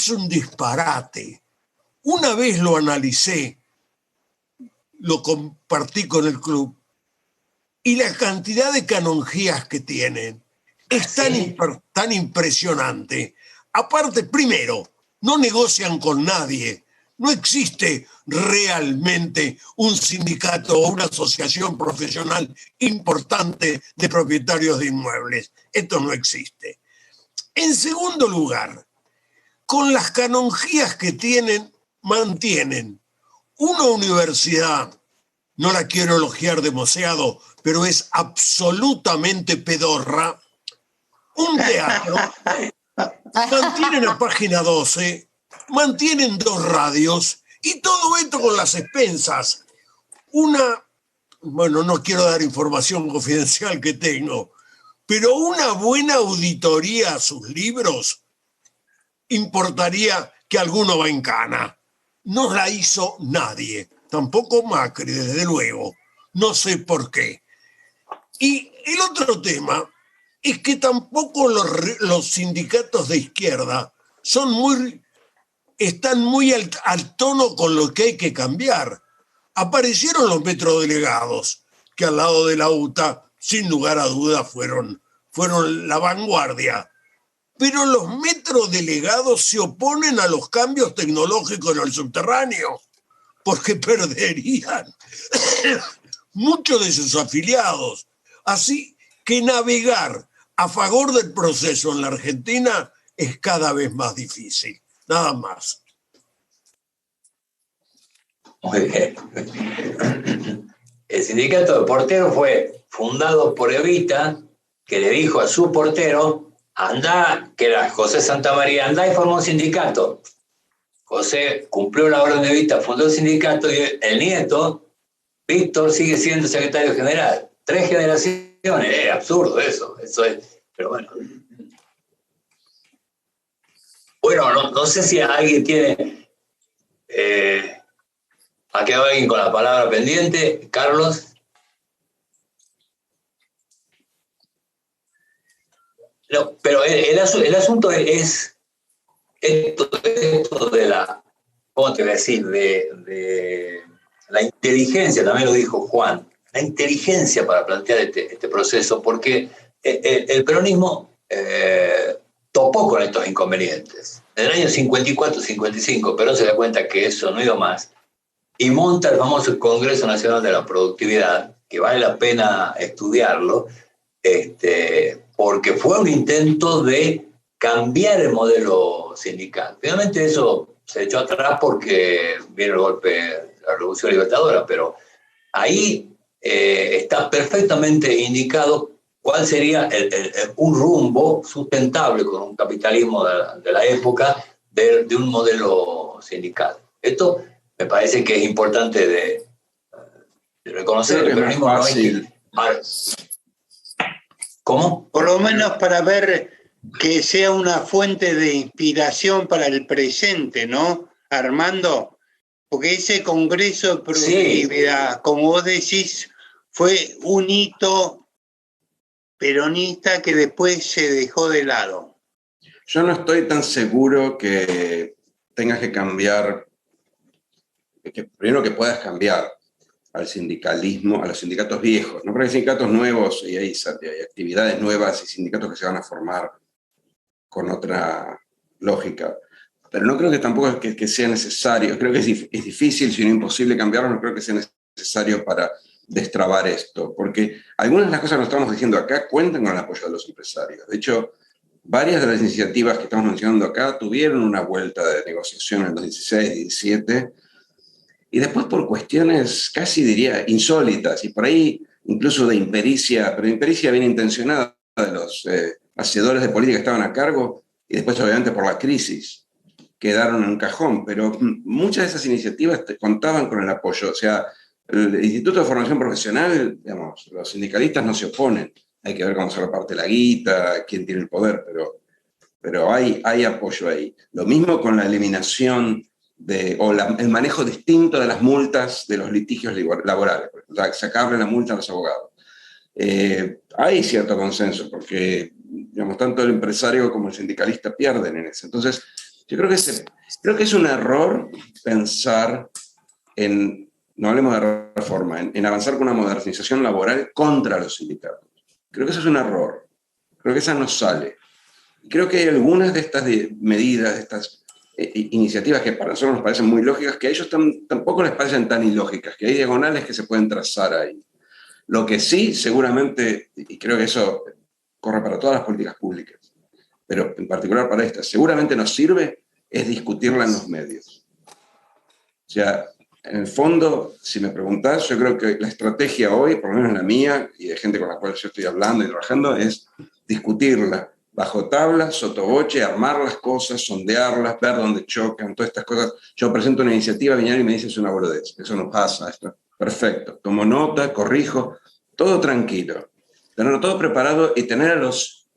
un disparate, Una vez lo analicé, lo compartí con el club, y la cantidad de canonjías que tienen es tan impresionante. Aparte, primero, no negocian con nadie. No existe realmente un sindicato o una asociación profesional importante de propietarios de inmuebles. Esto no existe. En segundo lugar, con las canonjías que tienen, mantienen una universidad, no la quiero elogiar demasiado, pero es absolutamente pedorra, un teatro, mantienen a Página 12, mantienen 2 radios, y todo esto con las expensas. Bueno, no quiero dar información confidencial que tengo, pero una buena auditoría a sus libros importaría que alguno va en cana. No la hizo nadie, tampoco Macri, desde luego. No sé por qué. Y el otro tema es que tampoco los sindicatos de izquierda están muy al tono con lo que hay que cambiar. Aparecieron los metrodelegados, que al lado de la UTA, sin lugar a dudas, fueron la vanguardia. Pero los metrodelegados se oponen a los cambios tecnológicos en el subterráneo, porque perderían muchos de sus afiliados. Así que navegar a favor del proceso en la Argentina es cada vez más difícil. Nada más. Muy bien. El sindicato de porteros fue fundado por Evita, que le dijo a su portero, anda, que era José Santamaría, anda y formó un sindicato. José cumplió la orden de Evita, fundó el sindicato, y el nieto, Víctor, sigue siendo secretario general. 3 generaciones, es absurdo eso es, pero bueno. Bueno, no sé si alguien tiene... ¿Ha quedado alguien con la palabra pendiente? Carlos. No, pero el asunto es esto de la, ¿cómo te voy a decir? De la inteligencia, también lo dijo Juan, la inteligencia para plantear este proceso, porque el peronismo topó con estos inconvenientes. En el año 54-55, Perón se da cuenta que eso no iba más, y monta el famoso Congreso Nacional de la Productividad, que vale la pena estudiarlo, porque fue un intento de cambiar el modelo sindical. Finalmente eso se echó atrás porque viene el golpe de la Revolución Libertadora, pero ahí está perfectamente indicado cuál sería un rumbo sustentable con un capitalismo de la época de un modelo sindical. Esto me parece que es importante de reconocer. Creo que es más fácil. ¿Cómo? Por lo menos para ver que sea una fuente de inspiración para el presente, ¿no, Armando? Porque ese Congreso de Productividad, como vos decís, fue un hito peronista que después se dejó de lado. Yo no estoy tan seguro que tengas que cambiar, primero que puedas cambiar al sindicalismo, a los sindicatos viejos, ¿no? Porque hay sindicatos nuevos y hay actividades nuevas y sindicatos que se van a formar con otra lógica. Pero no creo que tampoco es que sea necesario, creo que es difícil, si no imposible cambiarlo, no creo que sea necesario para destrabar esto, porque algunas de las cosas que nos estamos diciendo acá cuentan con el apoyo de los empresarios. De hecho, varias de las iniciativas que estamos mencionando acá tuvieron una vuelta de negociación en el 2016 y 2017, y después por cuestiones casi diría insólitas, y por ahí incluso de impericia, pero impericia bien intencionada de los hacedores de política que estaban a cargo, y después obviamente por la crisis, quedaron en un cajón, pero muchas de esas iniciativas contaban con el apoyo. O sea, el Instituto de Formación Profesional, digamos, los sindicalistas no se oponen, hay que ver cómo se reparte la guita, quién tiene el poder, pero hay apoyo ahí. Lo mismo con la eliminación el manejo distinto de las multas de los litigios laborales, o sea, sacarle la multa a los abogados. Hay cierto consenso, porque digamos, tanto el empresario como el sindicalista pierden en eso. Entonces, Yo creo que es un error pensar en, no hablemos de reforma, en avanzar con una modernización laboral contra los sindicatos. Creo que eso es un error. Creo que esa no sale. Creo que hay algunas de estas medidas, de estas iniciativas que para nosotros nos parecen muy lógicas, que a ellos tampoco les parecen tan ilógicas, que hay diagonales que se pueden trazar ahí. Lo que sí, seguramente, y creo que eso corre para todas las políticas públicas, pero en particular para esta, seguramente nos sirve, es discutirla en los medios. O sea, en el fondo, si me preguntás, yo creo que la estrategia hoy, por lo menos la mía, y de gente con la cual yo estoy hablando y trabajando, es discutirla bajo tabla, sotoboche, armar las cosas, sondearlas, ver dónde chocan, todas estas cosas. Yo presento una iniciativa, Viñari me dice es una boludez, eso no pasa, esto. Perfecto, tomo nota, corrijo, todo tranquilo. Tenerlo todo preparado y tener a los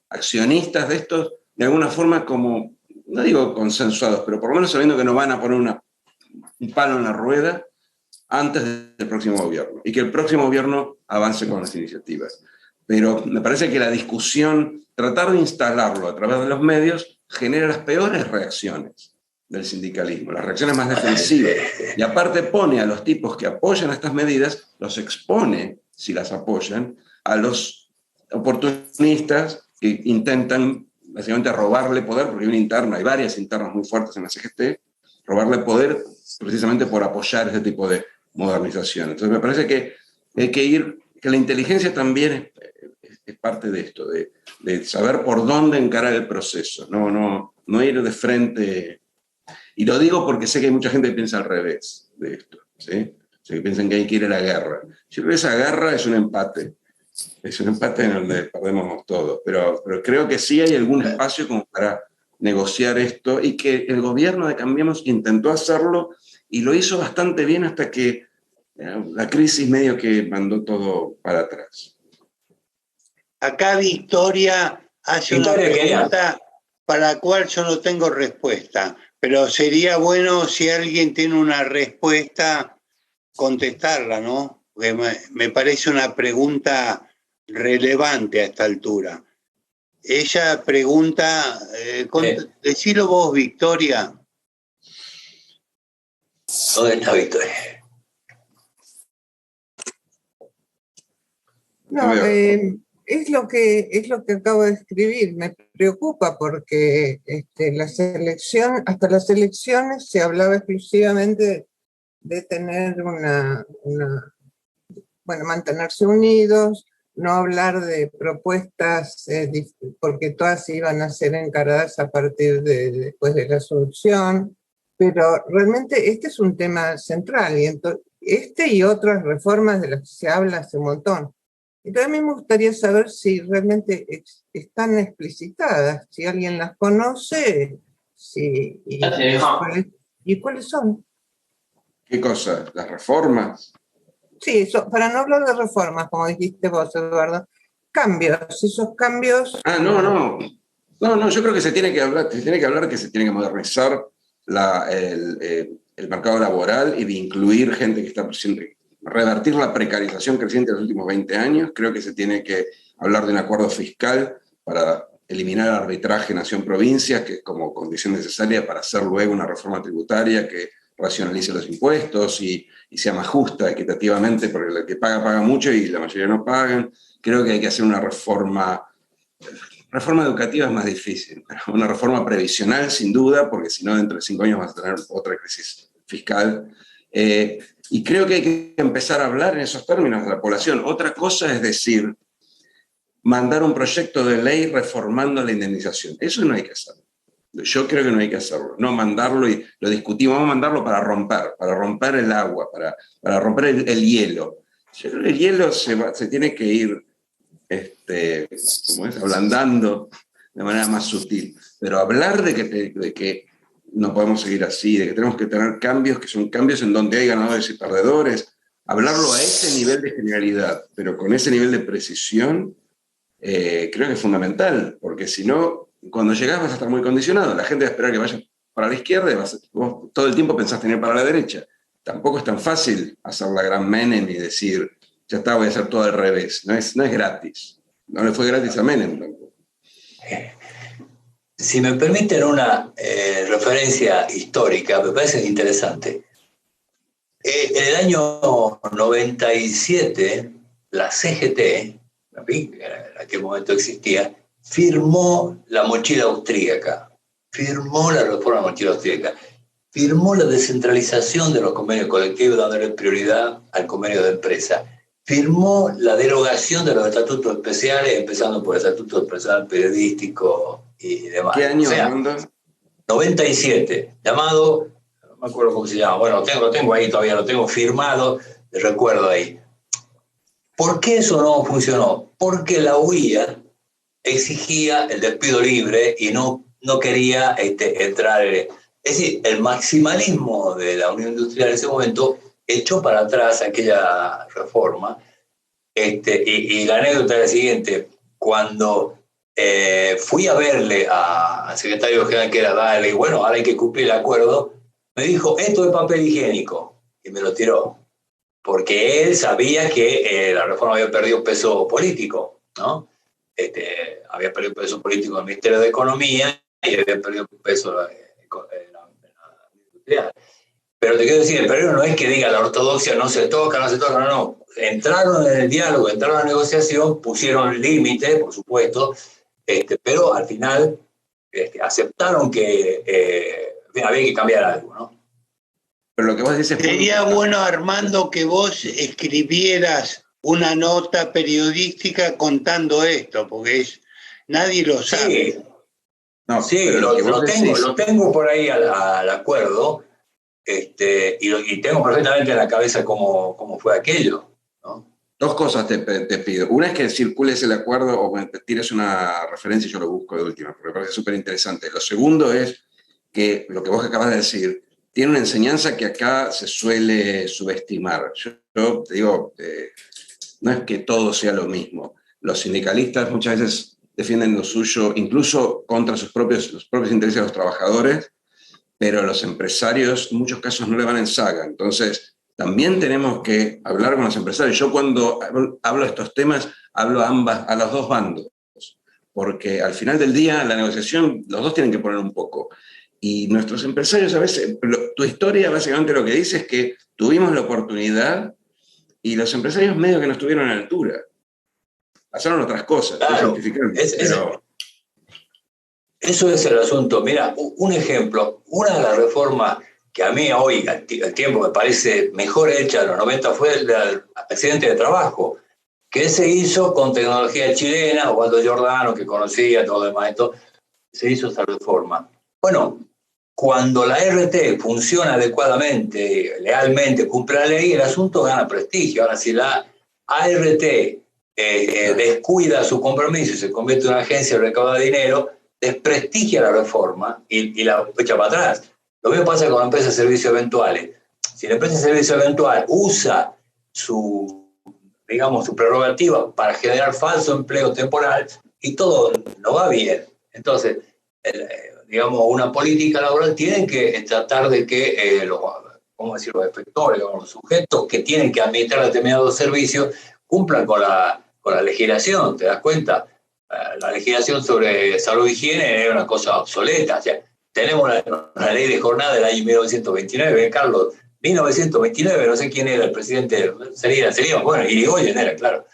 accionistas de estos de alguna forma como, no digo consensuados, pero por lo menos sabiendo que no van a poner un palo en la rueda antes del próximo gobierno y que el próximo gobierno avance con las iniciativas. Pero me parece que la discusión, tratar de instalarlo a través de los medios, genera las peores reacciones del sindicalismo, las reacciones más defensivas. Y aparte pone a los tipos que apoyan estas medidas, los expone, si las apoyan, a los oportunistas que intentan básicamente robarle poder, porque hay una interna, hay varias internas muy fuertes en la CGT, robarle poder precisamente por apoyar este tipo de modernización. Entonces me parece que hay que ir, que la inteligencia también es parte de esto, de saber por dónde encarar el proceso, no ir de frente. Y lo digo porque sé que hay mucha gente que piensa al revés de esto, ¿sí? O sea, que piensan que hay que ir a la guerra. Yo creo que esa guerra es un empate en donde perdemos todos, pero creo que sí hay algún espacio como para negociar esto y que el gobierno de Cambiemos intentó hacerlo y lo hizo bastante bien hasta que la crisis medio que mandó todo para atrás. Acá Victoria hace una pregunta para la cual yo no tengo respuesta, pero sería bueno si alguien tiene una respuesta contestarla, ¿no? Porque me parece una pregunta relevante a esta altura. Ella pregunta, decilo vos, Victoria. ¿Dónde está Victoria? No, es lo que acabo de escribir. Me preocupa porque hasta las elecciones se hablaba exclusivamente de tener mantenerse unidos, no hablar de propuestas, porque todas iban a ser encaradas a partir después de la Asunción, pero realmente este es un tema central, y y otras reformas de las que se habla hace un montón. Entonces a mí me gustaría saber si realmente están explicitadas, si alguien las conoce, y cuáles son. ¿Qué cosa? ¿Las reformas? Sí, para no hablar de reformas, como dijiste vos, Eduardo, cambios, esos cambios... No, yo creo que se tiene que hablar que se tiene que modernizar el mercado laboral y de incluir gente que está presente, revertir la precarización creciente de los últimos 20 años. Creo que se tiene que hablar de un acuerdo fiscal para eliminar el arbitraje nación-provincia, que es como condición necesaria para hacer luego una reforma tributaria que racionalice los impuestos y sea más justa equitativamente, porque el que paga mucho y la mayoría no pagan. Creo que hay que hacer una reforma educativa es más difícil, pero una reforma previsional sin duda, porque si no dentro de 5 años vas a tener otra crisis fiscal. Y creo que hay que empezar a hablar en esos términos de la población. Otra cosa es decir, mandar un proyecto de ley reformando la indemnización. Eso no hay que hacerlo. Yo creo que no hay que hacerlo. No mandarlo y lo discutimos, vamos a mandarlo para romper el agua, para romper el hielo. Yo creo que el hielo se tiene que ir ablandando de manera más sutil. Pero hablar de que no podemos seguir así, de que tenemos que tener cambios que son cambios en donde hay ganadores y perdedores, hablarlo a ese nivel de generalidad, pero con ese nivel de precisión, creo que es fundamental, porque si no, cuando llegás vas a estar muy condicionado. La gente va a esperar que vayas para la izquierda y vos todo el tiempo pensás tener para la derecha. Tampoco es tan fácil hacer la gran Menem y decir, ya está, voy a hacer todo al revés. No es gratis. No le fue gratis a Menem tampoco. Si me permiten una referencia histórica, me parece interesante. En el año 97, la CGT, que en aquel momento existía, firmó la mochila austríaca, firmó la reforma de la mochila austríaca, firmó la descentralización de los convenios colectivos dándole prioridad al convenio de empresa, firmó la derogación de los estatutos especiales, empezando por el estatuto especial periodístico y demás. ¿Qué año, o sea, Armando? 97, llamado, no me acuerdo cómo se llama, bueno, lo tengo ahí todavía, lo tengo firmado, recuerdo ahí. ¿Por qué eso no funcionó? Porque la UIA exigía el despido libre y no quería entrar. Es decir, el maximalismo de la Unión Industrial en ese momento echó para atrás aquella reforma. Y la anécdota es la siguiente: cuando fui a verle al secretario general, que era Dale, y bueno, ahora hay que cumplir el acuerdo, me dijo, esto es papel higiénico, y me lo tiró. Porque él sabía que la reforma había perdido peso político, ¿no? Había perdido peso político en el Ministerio de Economía y había perdido peso en la industrial. Pero te quiero decir, el peligro no es que diga la ortodoxia no se toca, no. Entraron en el diálogo, entraron en la negociación, pusieron límites, por supuesto, pero al final aceptaron que había que cambiar algo, ¿no? Pero lo que vos dices... Sería bueno, Armando, que vos escribieras una nota periodística contando esto, porque nadie lo sabe. Sí, No, sí, lo tengo por ahí al acuerdo, y tengo perfectamente en la cabeza cómo fue aquello, ¿no? Dos cosas te pido. Una es que circules el acuerdo o me tires una referencia y yo lo busco de última, porque me parece súper interesante. Lo segundo es que lo que vos acabas de decir tiene una enseñanza que acá se suele subestimar. Yo te digo, no es que todo sea lo mismo. Los sindicalistas muchas veces defienden lo suyo, incluso contra los propios intereses de los trabajadores, pero los empresarios en muchos casos no le van en saga. Entonces, también tenemos que hablar con los empresarios. Yo cuando hablo de estos temas, hablo a los dos bandos, porque al final del día, la negociación, los dos tienen que poner un poco. Y nuestros empresarios a veces, tu historia básicamente lo que dice es que tuvimos la oportunidad y los empresarios medio que no estuvieron a la altura. Pasaron otras cosas, claro, pero... Eso es el asunto. Mira, un ejemplo, una de las reformas que a mí hoy, al tiempo, me parece mejor hecha de los 90 fue el del accidente de trabajo, que se hizo con tecnología chilena, Osvaldo Giordano, que conocía todo demás, esto, se hizo esta reforma. Bueno, cuando la RT funciona adecuadamente, lealmente, cumple la ley, el asunto gana prestigio. Ahora, si la ART descuida su compromiso y se convierte en una agencia que recauda dinero, desprestigia la reforma y la echa para atrás. Lo mismo pasa con la empresa de servicios eventuales. Si la empresa de servicios eventual usa su prerrogativa para generar falso empleo temporal y todo no va bien, entonces, una política laboral tiene que tratar de que los efectores, los sujetos que tienen que administrar determinados servicios cumplan con la legislación, ¿te das cuenta? La legislación sobre salud y higiene es una cosa obsoleta. O sea, tenemos la ley de jornada del año 1929, Carlos, 1929, no sé quién era el presidente, sería bueno, Irigoyen era, claro.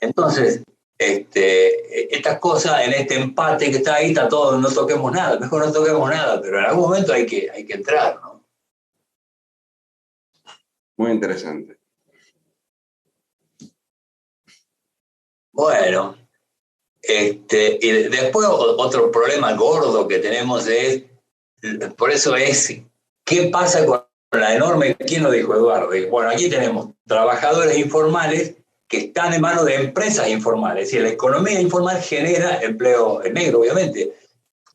Entonces, estas cosas, en este empate que está ahí, está todo, no toquemos nada, mejor no toquemos nada, pero en algún momento hay que entrar, ¿no? Muy interesante. Bueno, y después otro problema gordo que tenemos por eso es, ¿qué pasa con la enorme, quién lo dijo, Eduardo? Bueno, aquí tenemos trabajadores informales que están en manos de empresas informales, y la economía informal genera empleo negro, obviamente.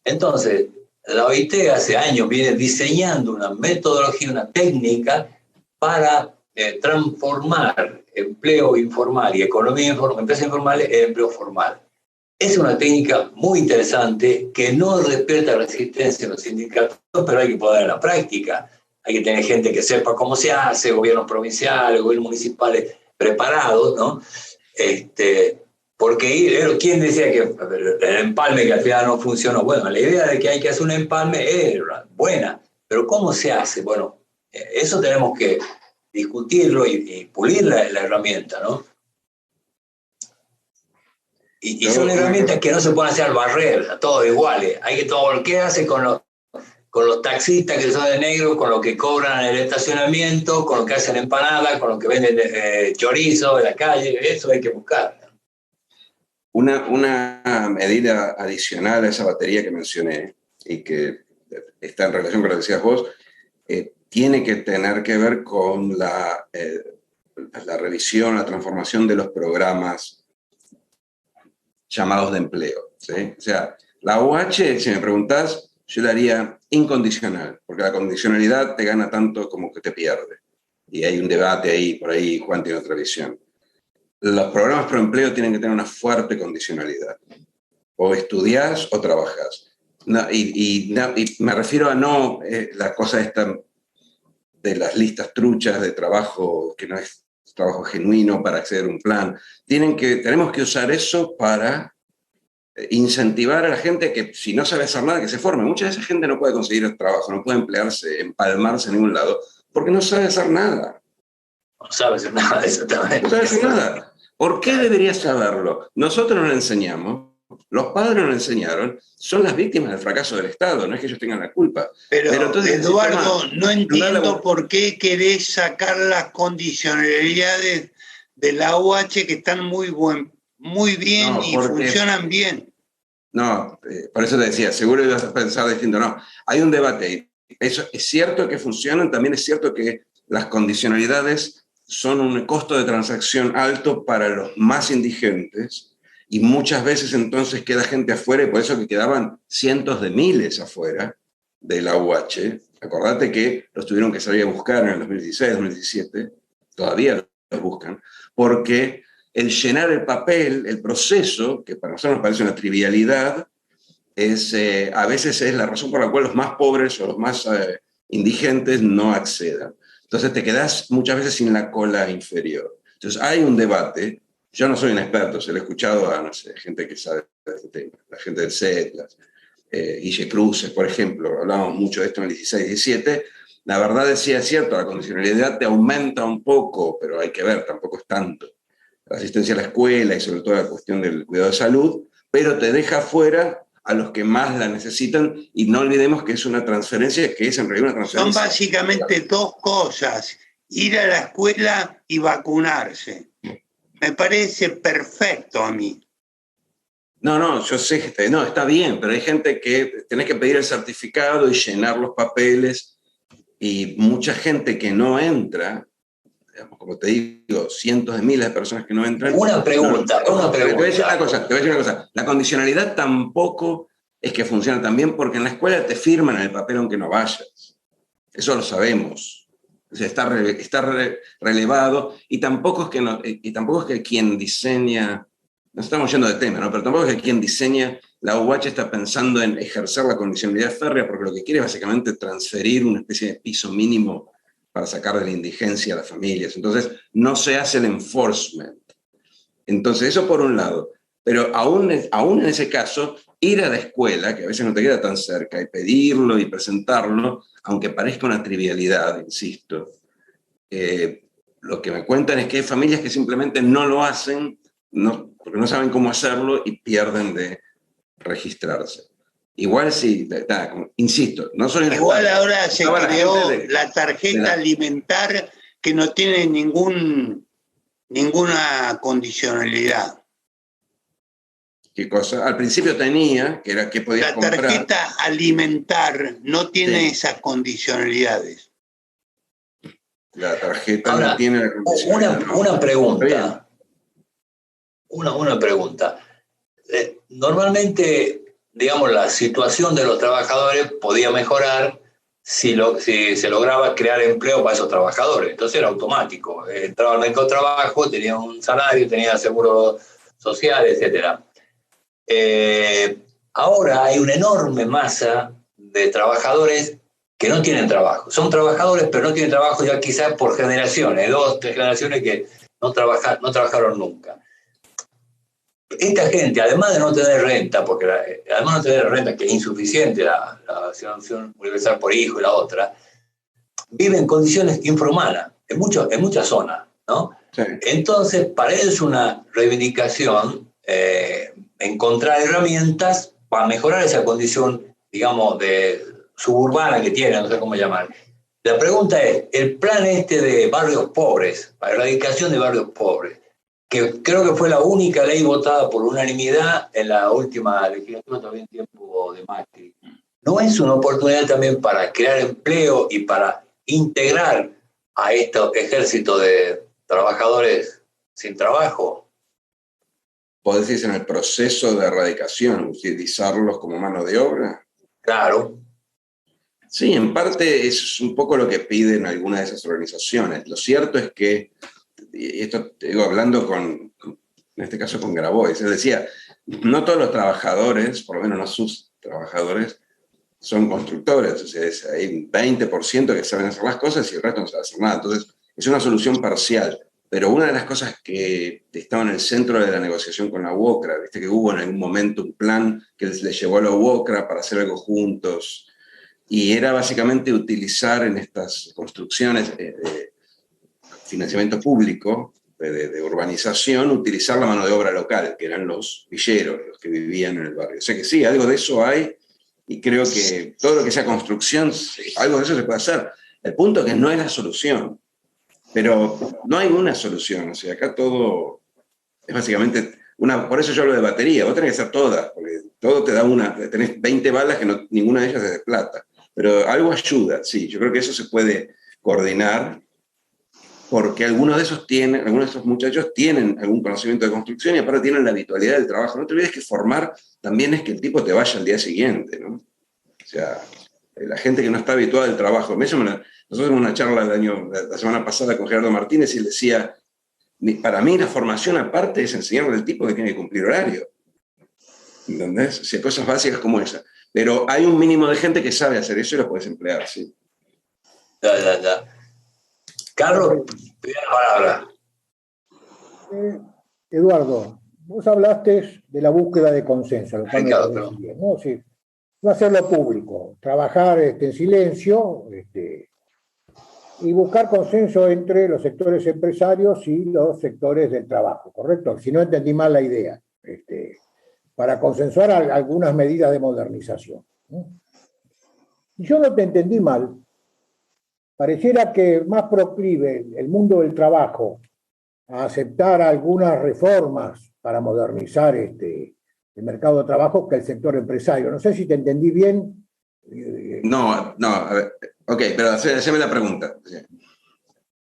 Entonces, la OIT hace años viene diseñando una metodología, una técnica para transformar empleo informal y economía informal, empresas informales en empleo formal. Es una técnica muy interesante que no despierta resistencia en los sindicatos, pero hay que poner en la práctica. Hay que tener gente que sepa cómo se hace, gobiernos provinciales, gobiernos municipales preparados, ¿no? Porque ¿quién decía que el empalme que al final no funcionó? Bueno, la idea de que hay que hacer un empalme es buena, pero ¿cómo se hace? Bueno, eso tenemos que discutirlo y pulir la herramienta, ¿no? Y son herramientas que no se pueden hacer al barrer, a todos iguales. Hay que todo lo que hace con los taxistas que son de negro, con lo que cobran en el estacionamiento, con lo que hacen empanadas, con lo que venden chorizo en la calle, eso hay que buscar. Una medida adicional a esa batería que mencioné y que está en relación con lo que decías vos, tiene que tener que ver con la revisión, la transformación de los programas llamados de empleo, ¿sí? O sea, la UH, si me preguntás, yo la haría incondicional, porque la condicionalidad te gana tanto como que te pierde. Y hay un debate ahí, por ahí Juan tiene otra visión. Los programas pro empleo tienen que tener una fuerte condicionalidad. O estudiás o trabajás. No, y me refiero a no la cosa esta de las listas truchas de trabajo, que no es trabajo genuino para acceder a un plan. Tenemos que usar eso para incentivar a la gente que, si no sabe hacer nada, que se forme. Mucha de esa gente no puede conseguir trabajo, no puede emplearse, empalmarse en ningún lado, porque no sabe hacer nada. No sabe hacer nada, exactamente. No sabe hacer nada. ¿Por qué debería saberlo? Nosotros no lo enseñamos, los padres no lo enseñaron, son las víctimas del fracaso del Estado, no es que ellos tengan la culpa. Pero entonces, Eduardo, no entiendo por qué querés sacar las condicionalidades de la UH que están muy bien y funcionan bien. No, por eso te decía, seguro ibas a pensar distinto. No, hay un debate. Eso es cierto que funcionan, también es cierto que las condicionalidades son un costo de transacción alto para los más indigentes y muchas veces entonces queda gente afuera y por eso que quedaban cientos de miles afuera de la UH. Acordate que los tuvieron que salir a buscar en el 2016, 2017, todavía los buscan, porque el llenar el papel, el proceso, que para nosotros nos parece una trivialidad, a veces es la razón por la cual los más pobres o los más indigentes no accedan. Entonces te quedás muchas veces sin la cola inferior. Entonces hay un debate, yo no soy un experto, se lo he escuchado a, no sé, gente que sabe de este tema, la gente del CET, Guille Cruces, por ejemplo, hablábamos mucho de esto en el 16-17, la verdad es cierto, la condicionalidad te aumenta un poco, pero hay que ver, tampoco es tanto. La asistencia a la escuela y sobre todo la cuestión del cuidado de salud, pero te deja fuera a los que más la necesitan y no olvidemos que es una transferencia que es en realidad una transferencia. Son básicamente dos cosas, ir a la escuela y vacunarse. Me parece perfecto a mí. No, yo sé que no, está bien, pero hay gente que tenés que pedir el certificado y llenar los papeles y mucha gente que no entra, digamos, como te digo, cientos de miles de personas que no entran. Una pregunta. Te voy a decir una cosa. La condicionalidad tampoco es que funciona tan bien porque en la escuela te firman en el papel aunque no vayas. Eso lo sabemos. O sea, está relevado y tampoco es que quien diseña, nos estamos yendo de tema, ¿no? Pero tampoco es que quien diseña la UH está pensando en ejercer la condicionalidad férrea porque lo que quiere es básicamente transferir una especie de piso mínimo para sacar de la indigencia a las familias. Entonces, no se hace el enforcement. Entonces, eso por un lado. Pero aún en ese caso, ir a la escuela, que a veces no te queda tan cerca, y pedirlo y presentarlo, aunque parezca una trivialidad, insisto, lo que me cuentan es que hay familias que simplemente no lo hacen porque no saben cómo hacerlo y pierden de registrarse. Igual sí, insisto, no soy igual ahora se creó la tarjeta alimentar que no tiene ninguna condicionalidad. ¿Qué cosa? Al principio tenía, que era que podías comprar. La tarjeta alimentar no tiene esas condicionalidades. La tarjeta ahora, no tiene la condicionalidad. Una pregunta. Una pregunta. Normalmente, digamos, la situación de los trabajadores podía mejorar si se lograba crear empleo para esos trabajadores. Entonces era automático. Entraba al mercado de trabajo, tenía un salario, tenía seguro social, etc. Ahora hay una enorme masa de trabajadores que no tienen trabajo. Son trabajadores, pero no tienen trabajo ya quizás por generaciones, 2, 3 generaciones que no trabajaron nunca. esta gente, además de no tener renta, porque además de no tener renta, que es insuficiente la asignación universal por hijo y la otra, vive en condiciones infrahumanas, en muchas zonas, ¿no? Sí. Entonces, para ellos es una reivindicación encontrar herramientas para mejorar esa condición, digamos, de suburbana que tienen, no sé cómo llamar. La pregunta es, el plan este de barrios pobres, para erradicación de barrios pobres, que creo que fue la única ley votada por unanimidad en la última legislatura, también en tiempo de Macri, ¿no es una oportunidad también para crear empleo y para integrar a este ejército de trabajadores sin trabajo? ¿Podés decir en el proceso de erradicación, utilizarlos como mano de obra? Claro. Sí, en parte es un poco lo que piden algunas de esas organizaciones. Lo cierto es que, y esto te digo hablando en este caso con Grabois, él decía, no todos los trabajadores, por lo menos no sus trabajadores, son constructores. O sea, hay un 20% que saben hacer las cosas y el resto no sabe hacer nada. Entonces, es una solución parcial. Pero una de las cosas que estaba en el centro de la negociación con la UOCRA, viste que hubo en algún momento un plan que le llevó a la UOCRA para hacer algo juntos, y era básicamente utilizar en estas construcciones de financiamiento público, de urbanización, utilizar la mano de obra local, que eran los villeros, los que vivían en el barrio. O sea que sí, algo de eso hay, y creo que todo lo que sea construcción, algo de eso se puede hacer. El punto es que no es la solución. Pero no hay una solución, o sea, acá todo es básicamente por eso yo hablo de batería, vos tenés que hacer todas, porque todo te da tenés 20 balas que ninguna de ellas es de plata, pero algo ayuda, sí, yo creo que eso se puede coordinar, porque algunos de esos muchachos tienen algún conocimiento de construcción y aparte tienen la habitualidad del trabajo. No te olvides que formar también es que el tipo te vaya al día siguiente, ¿no? O sea, la gente que no está habituada al trabajo. Nosotros tuvimos una charla la semana pasada con Gerardo Martínez y él decía, para mí la formación aparte es enseñarle al tipo que tiene que cumplir horario. ¿Entendés? O sea, cosas básicas como esa. Pero hay un mínimo de gente que sabe hacer eso y lo puedes emplear, sí. Ya. Carlos, te doy la palabra. Eduardo, vos hablaste de la búsqueda de consenso, lo cual me parece bien, ¿no? Sí. No hacerlo público, trabajar en silencio y buscar consenso entre los sectores empresarios y los sectores del trabajo, ¿correcto? Si no entendí mal la idea, para consensuar algunas medidas de modernización, ¿no? Si yo no te entendí mal, pareciera que más proclive el mundo del trabajo a aceptar algunas reformas para modernizar el mercado de trabajo que el sector empresario. No sé si te entendí bien. No, a ver, ok, pero haceme la pregunta.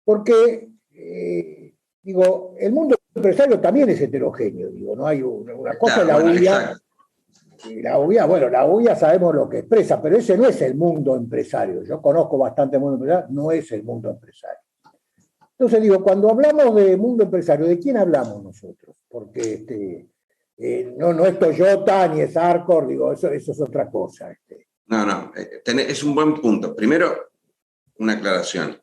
Porque, digo, el mundo empresario también es heterogéneo, digo, no hay una cosa, claro, la UIA. La UIA sabemos lo que expresa, pero ese no es el mundo empresario. Yo conozco bastante el mundo empresario, no es el mundo empresario. Entonces digo, cuando hablamos de mundo empresario, ¿de quién hablamos nosotros? Porque no es Toyota ni es Arcor, digo, eso es otra cosa. No, es un buen punto. Primero, una aclaración.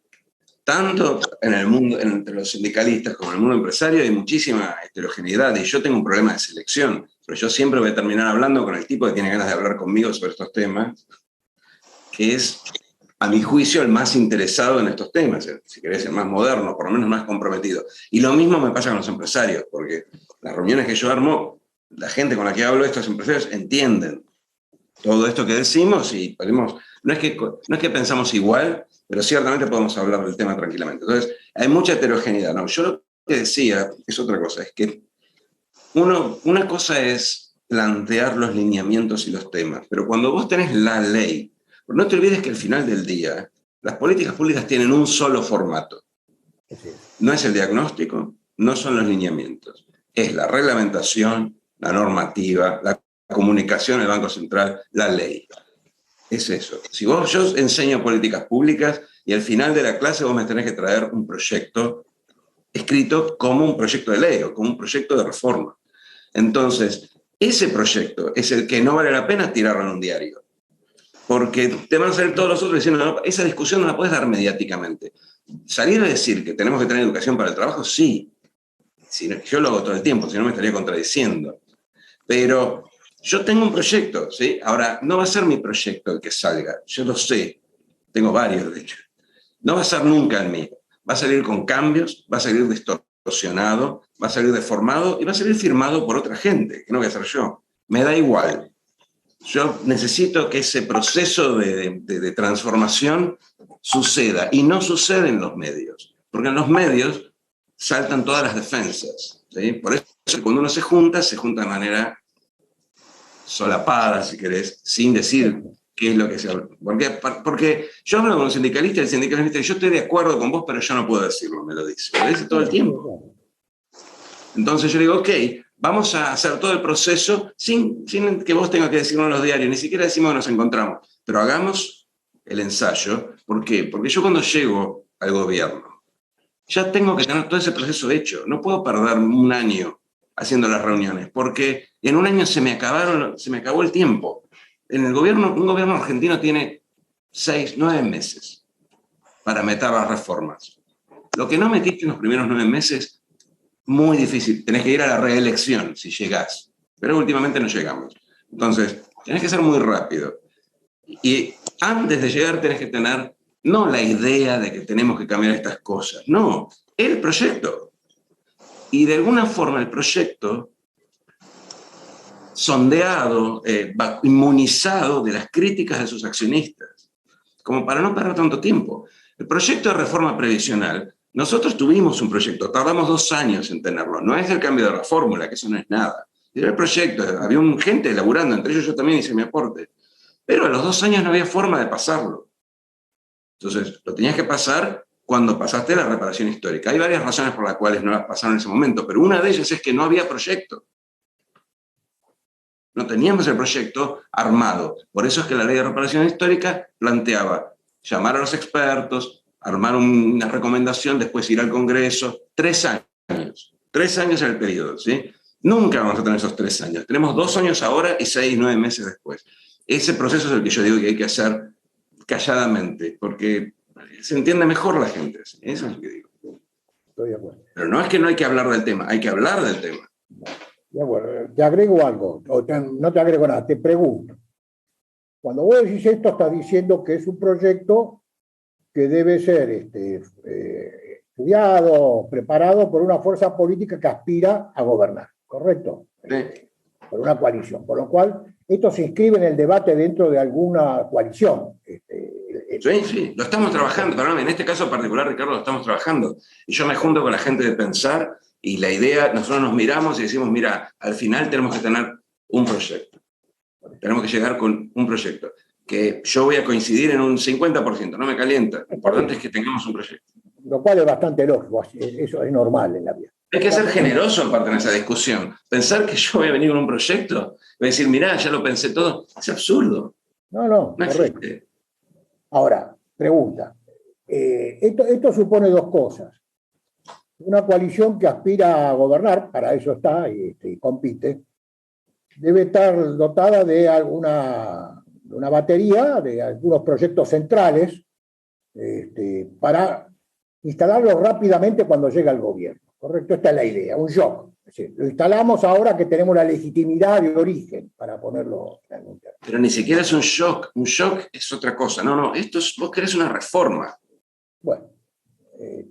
Tanto en el mundo, entre los sindicalistas como en el mundo empresario, hay muchísima heterogeneidad y yo tengo un problema de selección, pero yo siempre voy a terminar hablando con el tipo que tiene ganas de hablar conmigo sobre estos temas, que es, a mi juicio, el más interesado en estos temas, si querés, el más moderno, por lo menos más comprometido. Y lo mismo me pasa con los empresarios, porque las reuniones que yo armo, la gente con la que hablo, estos empresarios, entienden todo esto que decimos y podemos, no es que pensamos igual, pero ciertamente podemos hablar del tema tranquilamente. Entonces, hay mucha heterogeneidad, ¿no? Yo lo que decía es otra cosa, es que una cosa es plantear los lineamientos y los temas, pero cuando vos tenés la ley, no te olvides que al final del día, las políticas públicas tienen un solo formato. No es el diagnóstico, no son los lineamientos, es la reglamentación, la normativa, la comunicación, el Banco Central, la ley. Es eso. Yo enseño políticas públicas y al final de la clase vos me tenés que traer un proyecto escrito como un proyecto de ley o como un proyecto de reforma. Entonces, ese proyecto es el que no vale la pena tirarlo en un diario. Porque te van a salir todos los otros diciendo, no, esa discusión no la puedes dar mediáticamente. Salir a decir que tenemos que tener educación para el trabajo, sí yo lo hago todo el tiempo, si no me estaría contradiciendo. Pero yo tengo un proyecto, ¿sí? Ahora, no va a ser mi proyecto el que salga, yo lo sé, tengo varios de hecho. No va a ser nunca el mío, va a salir con cambios, va a salir distorsionado, va a salir deformado y va a salir firmado por otra gente, que no voy a ser yo. Me da igual. Yo necesito que ese proceso de transformación suceda, y no sucede en los medios, porque en los medios saltan todas las defensas, ¿sí? Por eso cuando uno se junta de manera solapada, si querés, sin decir qué es lo que se habla. Porque yo hablo con un sindicalista y el sindicalista dice, yo estoy de acuerdo con vos, pero yo no puedo decirlo, me lo dice todo el tiempo. Entonces yo digo, ok, vamos a hacer todo el proceso sin que vos tengas que decirlo en los diarios, ni siquiera decimos que nos encontramos, pero hagamos el ensayo. ¿Por qué? Porque yo cuando llego al gobierno, ya tengo que tener todo ese proceso hecho. No puedo perder un año haciendo las reuniones, porque en un año se me acabó el tiempo. Un gobierno argentino tiene 6, 9 meses para meter las reformas. Lo que no metiste en los primeros 9 meses, muy difícil. Tenés que ir a la reelección si llegás, pero últimamente no llegamos. Entonces, tenés que ser muy rápido. Y antes de llegar tenés que tener no la idea de que tenemos que cambiar estas cosas, no, el proyecto. Y de alguna forma el proyecto sondeado, inmunizado de las críticas de sus accionistas, como para no perder tanto tiempo. El proyecto de reforma previsional, nosotros tuvimos un proyecto, tardamos 2 años en tenerlo, no es el cambio de la fórmula, que eso no es nada. Era el proyecto, había gente laburando, entre ellos yo también hice mi aporte, pero a los 2 años no había forma de pasarlo. Entonces, lo tenías que pasar cuando pasaste la reparación histórica. Hay varias razones por las cuales no la pasaron en ese momento, pero una de ellas es que no había proyecto. No teníamos el proyecto armado. Por eso es que la ley de reparación histórica planteaba llamar a los expertos, armar una recomendación, después ir al Congreso. 3 años. 3 años en el periodo, ¿sí? Nunca vamos a tener esos 3 años. Tenemos 2 años ahora y 6, 9 meses después. Ese proceso es el que yo digo que hay que hacer calladamente, porque se entiende mejor la gente. ¿Sí? Eso es lo que digo. Estoy de acuerdo. Pero no es que no hay que hablar del tema, hay que hablar del tema. De acuerdo. Te agrego algo, no te agrego nada, te pregunto. Cuando vos decís esto, estás diciendo que es un proyecto que debe ser estudiado, preparado por una fuerza política que aspira a gobernar, ¿correcto? Sí. Por una coalición. Por lo cual, esto se inscribe en el debate dentro de alguna coalición. Sí, lo estamos trabajando. Perdóname, en este caso particular, Ricardo, lo estamos trabajando. Y yo me junto con la gente de Pensar y la idea, nosotros nos miramos y decimos, mira, al final tenemos que tener un proyecto. Tenemos que llegar con un proyecto. Que yo voy a coincidir en un 50%, no me calienta. Lo importante es que tengamos un proyecto. Lo cual es bastante lógico, eso es normal en la vida. Hay que ser generoso en parte en esa discusión. Pensar que yo voy a venir con un proyecto, voy a decir, mirá, ya lo pensé todo, es absurdo. No, correcto. Existe. Ahora, pregunta. Esto supone 2 cosas. Una coalición que aspira a gobernar, para eso está y compite, debe estar dotada de una batería, de algunos proyectos centrales, para instalarlos rápidamente cuando llega el gobierno. ¿Correcto? Esta es la idea, un shock. Es decir, lo instalamos ahora que tenemos la legitimidad de origen, para ponerlo en algún término. Pero ni siquiera es un shock es otra cosa. No, esto es, vos querés una reforma. Bueno.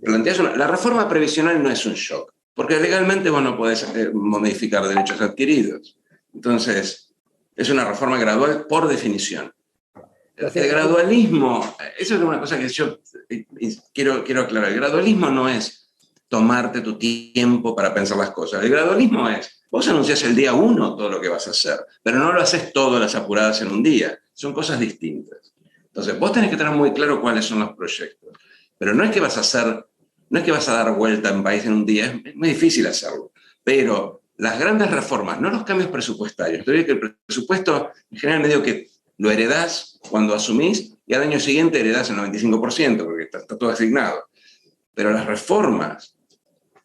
La reforma previsional no es un shock, porque legalmente vos no podés modificar derechos adquiridos. Entonces, es una reforma gradual por definición. El gradualismo, eso es una cosa que yo quiero aclarar, el gradualismo no es tomarte tu tiempo para pensar las cosas. El gradualismo es, vos anunciás el día 1 todo lo que vas a hacer, pero no lo haces todo a las apuradas en un día. Son cosas distintas. Entonces, vos tenés que tener muy claro cuáles son los proyectos. Pero no es que vas a dar vuelta en país en un día, es muy difícil hacerlo. Pero las grandes reformas, no los cambios presupuestarios. Te digo que el presupuesto, en general, medio que lo heredás cuando asumís y al año siguiente heredás el 95%, porque está todo asignado. Pero las reformas,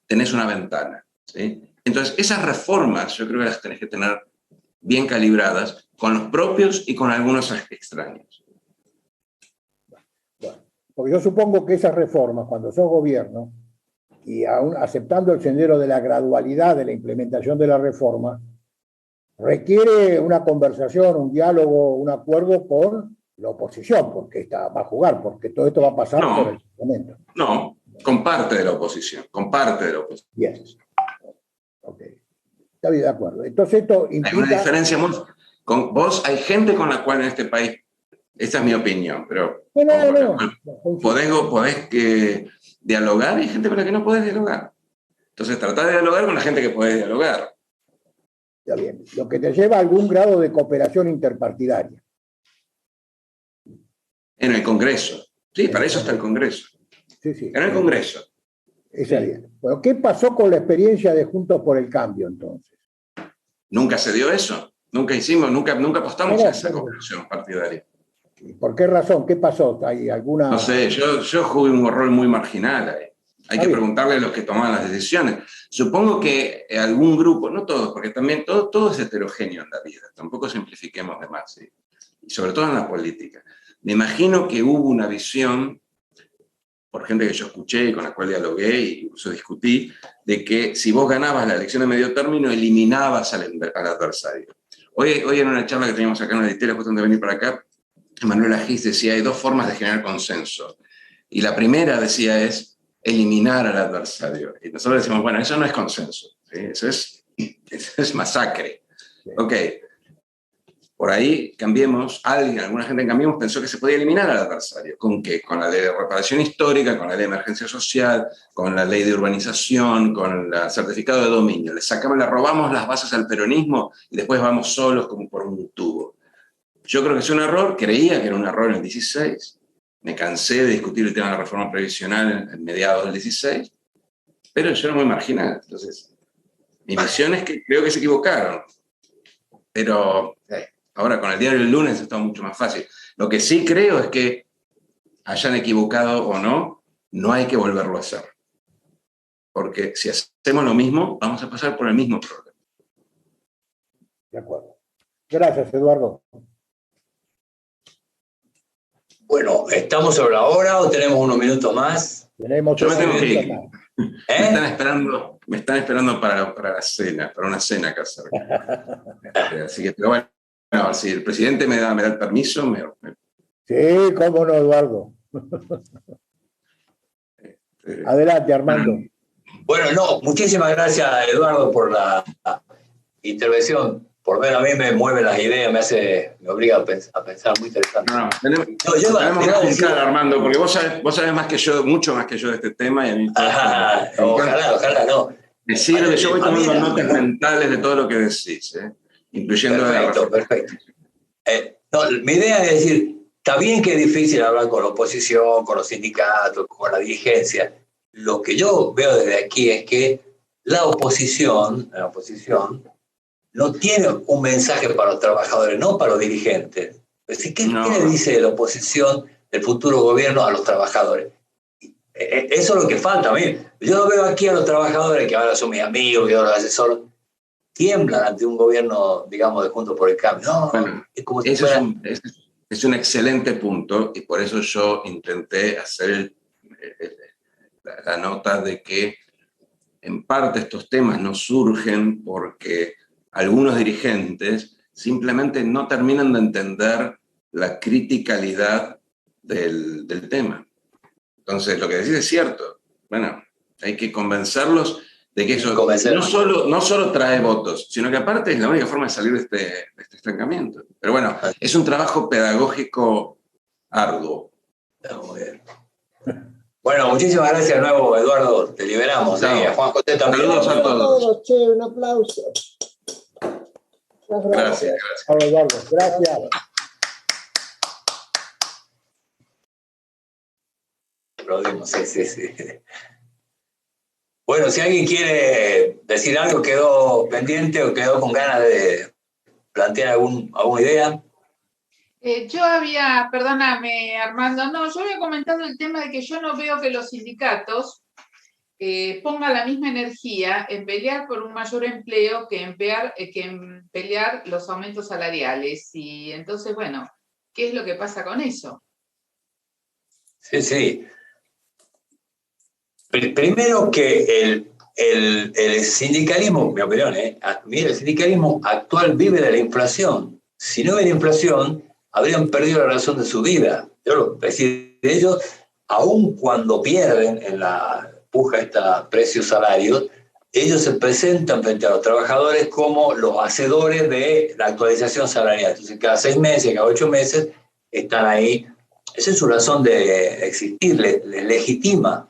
tenés una ventana, ¿sí? Entonces, esas reformas yo creo que las tenés que tener bien calibradas con los propios y con algunos extraños. Bueno, porque yo supongo que esas reformas, cuando sos gobierno, y aún aceptando el sendero de la gradualidad de la implementación de la reforma, requiere una conversación, un diálogo, un acuerdo con la oposición, porque va a jugar, porque todo esto va a pasar por el momento. No, con parte de la oposición, con parte de la oposición. Bien. Ok. Está bien, de acuerdo. Entonces esto implica... Hay una diferencia muy... Con vos hay gente con la cual en este país, esta es mi opinión, pero podés dialogar y hay gente con la que no podés dialogar. Entonces tratá de dialogar con la gente que podés dialogar. Está bien. Lo que te lleva a algún grado de cooperación interpartidaria. En el Congreso. Sí, para eso está el Congreso. Sí, sí. En el Congreso. Está bien. Bueno, ¿qué pasó con la experiencia de Juntos por el Cambio entonces? Nunca se dio eso. Nunca apostamos a esa cooperación partidaria. ¿Por qué razón? ¿Qué pasó? ¿Hay alguna...? No sé, yo jugué un rol muy marginal ahí. Hay que preguntarle a los que tomaban las decisiones. Supongo que algún grupo, no todos, porque también todo es heterogéneo en la vida, tampoco simplifiquemos de más, ¿sí? Y sobre todo en la política. Me imagino que hubo una visión, por gente que yo escuché y con la cual dialogué y incluso discutí, de que si vos ganabas la elección de medio término, eliminabas al adversario. Hoy en una charla que teníamos acá en la Ditela, justo antes de venir para acá, Manuel Agis decía, hay dos formas de generar consenso. Y la primera, decía, es eliminar al adversario. Y nosotros decimos, bueno, eso no es consenso, ¿sí? Eso es masacre. Ok, por ahí Cambiemos, alguna gente en Cambiemos pensó que se podía eliminar al adversario. ¿Con qué? Con la ley de reparación histórica, con la ley de emergencia social, con la ley de urbanización, con el certificado de dominio. Le robamos las bases al peronismo y después vamos solos como por un tubo. Yo creo que es un error, creía que era un error en el 16, me cansé de discutir el tema de la reforma previsional en mediados del 16, pero yo era muy marginal. Entonces, mi visión es que creo que se equivocaron. Pero ahora con el diario del lunes está mucho más fácil. Lo que sí creo es que hayan equivocado o no, no hay que volverlo a hacer. Porque si hacemos lo mismo, vamos a pasar por el mismo problema. De acuerdo. Gracias, Eduardo. Bueno, ¿estamos sobre la hora o tenemos unos minutos más? Yo me tengo que ir. Me están esperando para la cena, para una cena acá cerca. Así que, pero bueno, si el presidente me da el permiso, Sí, cómo no, Eduardo. Adelante, Armando. Bueno, no, muchísimas gracias, Eduardo, por la intervención. Por lo menos a mí me mueve las ideas, me obliga a pensar muy interesante. Tenemos que juntar, Armando, porque vos sabés más que yo, mucho más que yo de este tema. Y a mí ojalá, no. Me sirve, yo voy tomando notas mentales de todo lo que decís, incluyendo... Perfecto. No, mi idea es decir, está bien que es difícil hablar con la oposición, con los sindicatos, con la dirigencia. Lo que yo veo desde aquí es que la oposición no tiene un mensaje para los trabajadores, no para los dirigentes. Es decir, ¿qué le dice la oposición del futuro gobierno a los trabajadores? Eso es lo que falta a mí. Yo no veo aquí a los trabajadores, que ahora son mis amigos, que ahora asesor, tiemblan ante un gobierno, digamos, de Juntos por el Cambio. No, bueno, es como si fuera... es un excelente punto, y por eso yo intenté hacer la nota de que en parte estos temas no surgen porque algunos dirigentes simplemente no terminan de entender la criticalidad del tema. Entonces, lo que decís es cierto. Bueno, hay que convencerlos de que eso no solo trae votos, sino que aparte es la única forma de salir de este estancamiento. Pero bueno, es un trabajo pedagógico arduo. Muy bien. Bueno, muchísimas gracias de nuevo, Eduardo. Te liberamos. A Juan José también. Saludos a todos. Che, un aplauso. Gracias. Hola, Eduardo. Gracias. Aplaudimos, sí. Bueno, si alguien quiere decir algo, quedó pendiente o quedó con ganas de plantear alguna idea. Perdóname, Armando, yo había comentado el tema de que yo no veo que los sindicatos pongan la misma energía en pelear por un mayor empleo que en pelear los aumentos salariales. Y entonces, bueno, ¿qué es lo que pasa con eso? Sí. Primero que el sindicalismo, mi opinión, mira, el sindicalismo actual vive de la inflación. Si no hubiera inflación, habrían perdido la razón de su vida. Es decir, ellos, aun cuando pierden en la puja esta precios-salarios, ellos se presentan frente a los trabajadores como los hacedores de la actualización salarial. Entonces, cada 6 meses, cada 8 meses, están ahí. Esa es su razón de existir, les legitima.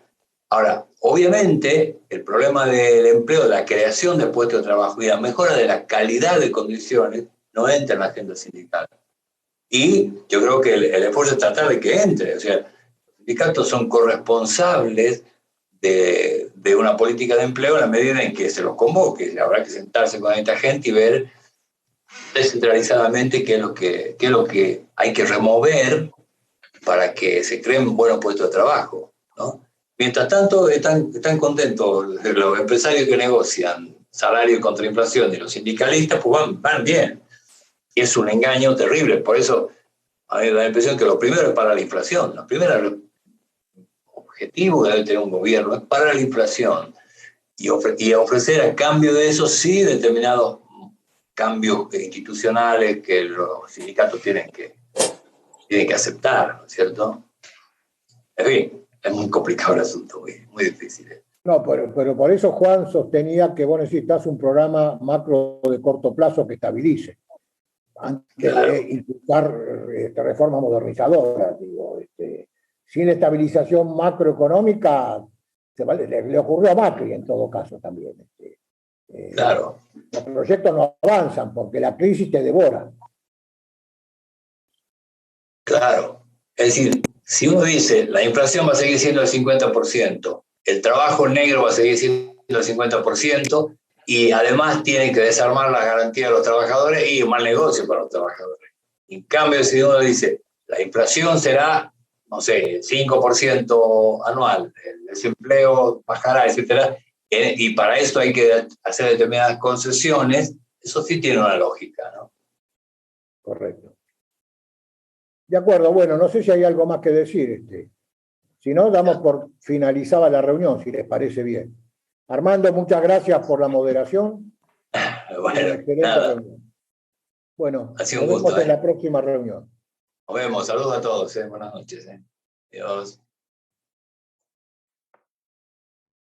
Ahora, obviamente, el problema del empleo, la creación de puestos de trabajo y la mejora de la calidad de condiciones no entra en la agenda sindical. Y yo creo que el esfuerzo es tratar de que entre. O sea, los sindicatos son corresponsables de una política de empleo en la medida en que se los convoque. Habrá que sentarse con esta gente y ver descentralizadamente qué es lo que hay que remover para que se creen buenos puestos de trabajo, ¿no? Mientras tanto, están contentos los empresarios que negocian salario contra inflación y los sindicalistas, pues van bien. Y es un engaño terrible. Por eso, a mí me da la impresión que lo primero es parar la inflación. El primer objetivo que debe tener un gobierno es parar la inflación y ofrecer a cambio de eso, sí, determinados cambios institucionales que los sindicatos tienen que aceptar, ¿no es cierto? En fin, es muy complicado el asunto, muy difícil. No, pero por eso Juan sostenía que vos necesitas un programa macro de corto plazo que estabilice, antes de impulsar reformas modernizadoras. Digo, sin estabilización macroeconómica, le ocurrió a Macri en todo caso también. Claro. Los proyectos no avanzan porque la crisis te devora. Claro. Es decir, si uno dice la inflación va a seguir siendo el 50%, el trabajo negro va a seguir siendo el 50%, y además tienen que desarmar las garantías de los trabajadores y un mal negocio para los trabajadores. En cambio, si uno dice la inflación será, no sé, 5% anual, el desempleo bajará, etcétera, y para esto hay que hacer determinadas concesiones, eso sí tiene una lógica, ¿no? Correcto. De acuerdo, bueno, no sé si hay algo más que decir. Si no, damos por finalizada la reunión, si les parece bien. Armando, muchas gracias por la moderación. Bueno, nada. Reunión. Bueno, ha sido nos un vemos gusto, en la próxima reunión. Nos vemos, saludos a todos, buenas noches. Adiós.